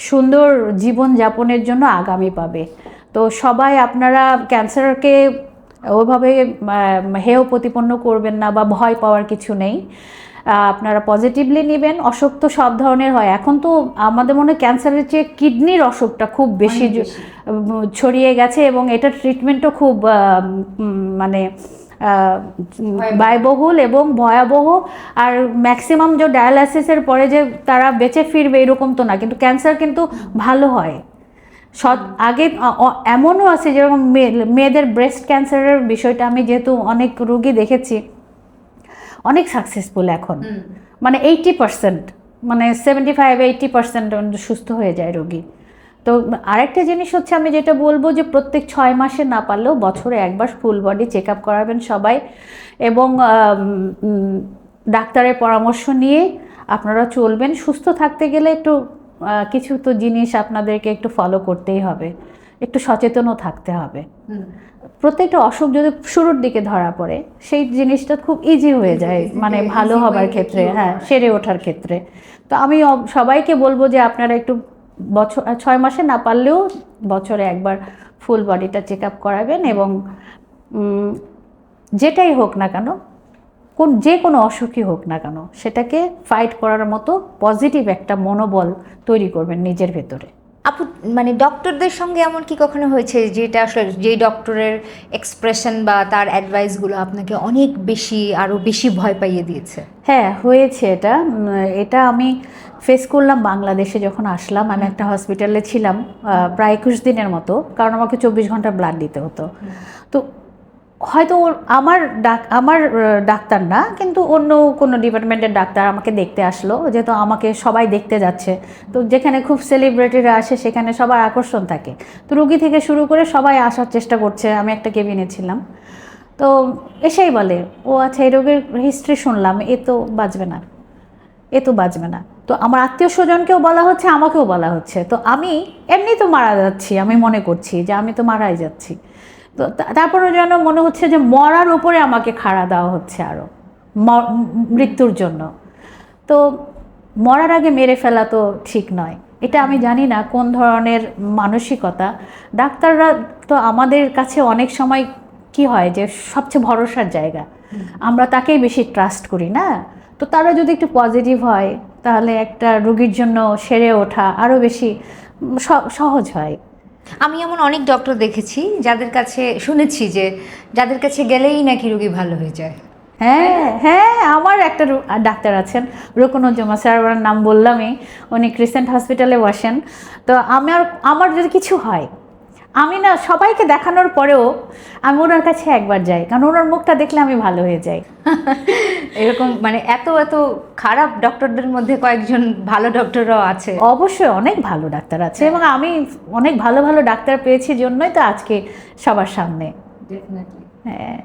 S1: সুন্দর জীবন যাপনের জন্য আগামী পাবে। তো সবাই আপনারা ক্যান্সারকে ওইভাবে হেয় প্রতিপন্ন করবেন না বা ভয় পাওয়ার কিছু নেই, আপনারা পজিটিভলি নেবেন। অসুখ তো সব ধরনের হয়, এখন তো আমাদের মনে হয় ক্যান্সারের চেয়ে কিডনির অসুখটা খুব বেশি ছড়িয়ে গেছে এবং এটার ট্রিটমেন্টও খুব মানে ব্যয়বহুল এবং ভয়াবহ। আর ম্যাক্সিমাম যে ডায়ালাইসিসের পরে যে তারা বেঁচে ফিরবে এরকম তো না, কিন্তু ক্যান্সার কিন্তু ভালো হয়। আগে এমনও আছে যেরকম মেয়েদের ব্রেস্ট ক্যান্সারের বিষয়টা, আমি যেহেতু অনেক রোগী দেখেছি, অনেক সাকসেসফুল এখন, মানে 80%, মানে 75-80% সুস্থ হয়ে যায় রোগী। তো আরেকটা জিনিস হচ্ছে আমি যেটা বলবো যে প্রত্যেক 6 মাসে না পারলেও বছরে একবার ফুল বডি চেক আপ করাবেন সবাই, এবং ডাক্তারের পরামর্শ নিয়ে আপনারা চলবেন। সুস্থ থাকতে গেলে একটু কিছু তো জিনিস আপনাদেরকে একটু ফলো করতেই হবে, একটু সচেতনও থাকতে হবে। প্রত্যেকটা অসুখ যদি শুরুর দিকে ধরা পড়ে সেই জিনিসটা খুব ইজি হয়ে যায়, মানে ভালো হবার ক্ষেত্রে, হ্যাঁ সেরে ওঠার ক্ষেত্রে। তো আমি সবাইকে বলবো যে আপনারা একটু 6 মাসে না পারলেও বছরে একবার ফুল বডিটা চেক আপ করাবেন, এবং যেটাই হোক না কেন, যে কোনো অসুখই হোক না কেন, সেটাকে ফাইট করার মতো পজিটিভ একটা মনোবল তৈরি করবেন নিজের ভেতরে।
S2: আপু মানে ডক্টরদের সঙ্গে এমন কি কখনো হয়েছে যেটা আসলে যেই ডক্টরের এক্সপ্রেশন বা তার অ্যাডভাইসগুলো আপনাকে অনেক বেশি আরও বেশি ভয় পাইয়ে দিয়েছে?
S1: হ্যাঁ, হয়েছে এটা। এটা আমি ফেস করলাম বাংলাদেশে যখন আসলাম। আমি একটা হসপিটালে ছিলাম প্রায় 21 দিনের মতো, কারণ আমাকে 24 ঘন্টা ব্লাড দিতে হতো। তো হয়তো আমার ডাক্তার না, কিন্তু অন্য কোনো ডিপার্টমেন্টের ডাক্তার আমাকে দেখতে আসলো, যেহেতু আমাকে সবাই দেখতে যাচ্ছে। তো যেখানে খুব সেলিব্রিটিরা আসে সেখানে সবার আকর্ষণ থাকে, তো রুগী থেকে শুরু করে সবাই আসার চেষ্টা করছে। আমি একটা কেবিনে ছিলাম, তো এসেই বলে, ও আচ্ছা, এই রোগের হিস্ট্রি শুনলাম, এ তো বাঁচবে না, এ তো বাঁচবে না। তো আমার আত্মীয় স্বজনকেও বলা হচ্ছে, আমাকেও বলা হচ্ছে। তো আমি এমনি তো মারা যাচ্ছি, আমি মনে করছি যে আমি তো মারাই যাচ্ছি। তো তারপরে যেন মনে হচ্ছে যে মরার উপরে আমাকে খাড়া দেওয়া হচ্ছে আরও মৃত্যুর জন্য। তো মরার আগে মেরে ফেলা তো ঠিক নয়। এটা আমি জানি না কোন ধরনের মানসিকতা। ডাক্তাররা তো আমাদের কাছে অনেক সময় কি হয় যে সবচেয়ে ভরসার জায়গা, আমরা তাকেই বেশি ট্রাস্ট করি না। তো তারা যদি একটু পজিটিভ হয় তাহলে একটা রোগীর জন্য সেরে ওঠা আরও বেশি সহজ হয়।
S2: আমি এমন অনেক ডক্টর দেখেছি যাদের কাছে শুনেছি যে যাদের কাছে গেলেই নাকি রোগী ভালো হয়ে যায়।
S1: হ্যাঁ হ্যাঁ, আমার একটা ডাক্তার আছেন, রুকনুজ্জামান স্যার, ওনার নাম বললামই। উনি ক্রিসেন্ট হসপিটালে বসেন। তো আমার যদি কিছু হয়, আমি না সবাইকে দেখানোর পরেও আমি ওনার কাছে একবার যাই, কারণ ওনার মুখটা দেখলে আমি ভালো হয়ে যাই।
S2: এরকম মানে এত এত খারাপ ডক্টরদের মধ্যে কয়েকজন ভালো ডক্টররাও আছে।
S1: অবশ্যই অনেক ভালো ডাক্তার আছে, এবং আমি অনেক ভালো ভালো ডাক্তার পেয়েছি জন্যই তো আজকে সবার সামনে।
S2: ডেফিনেটলি।
S1: হ্যাঁ।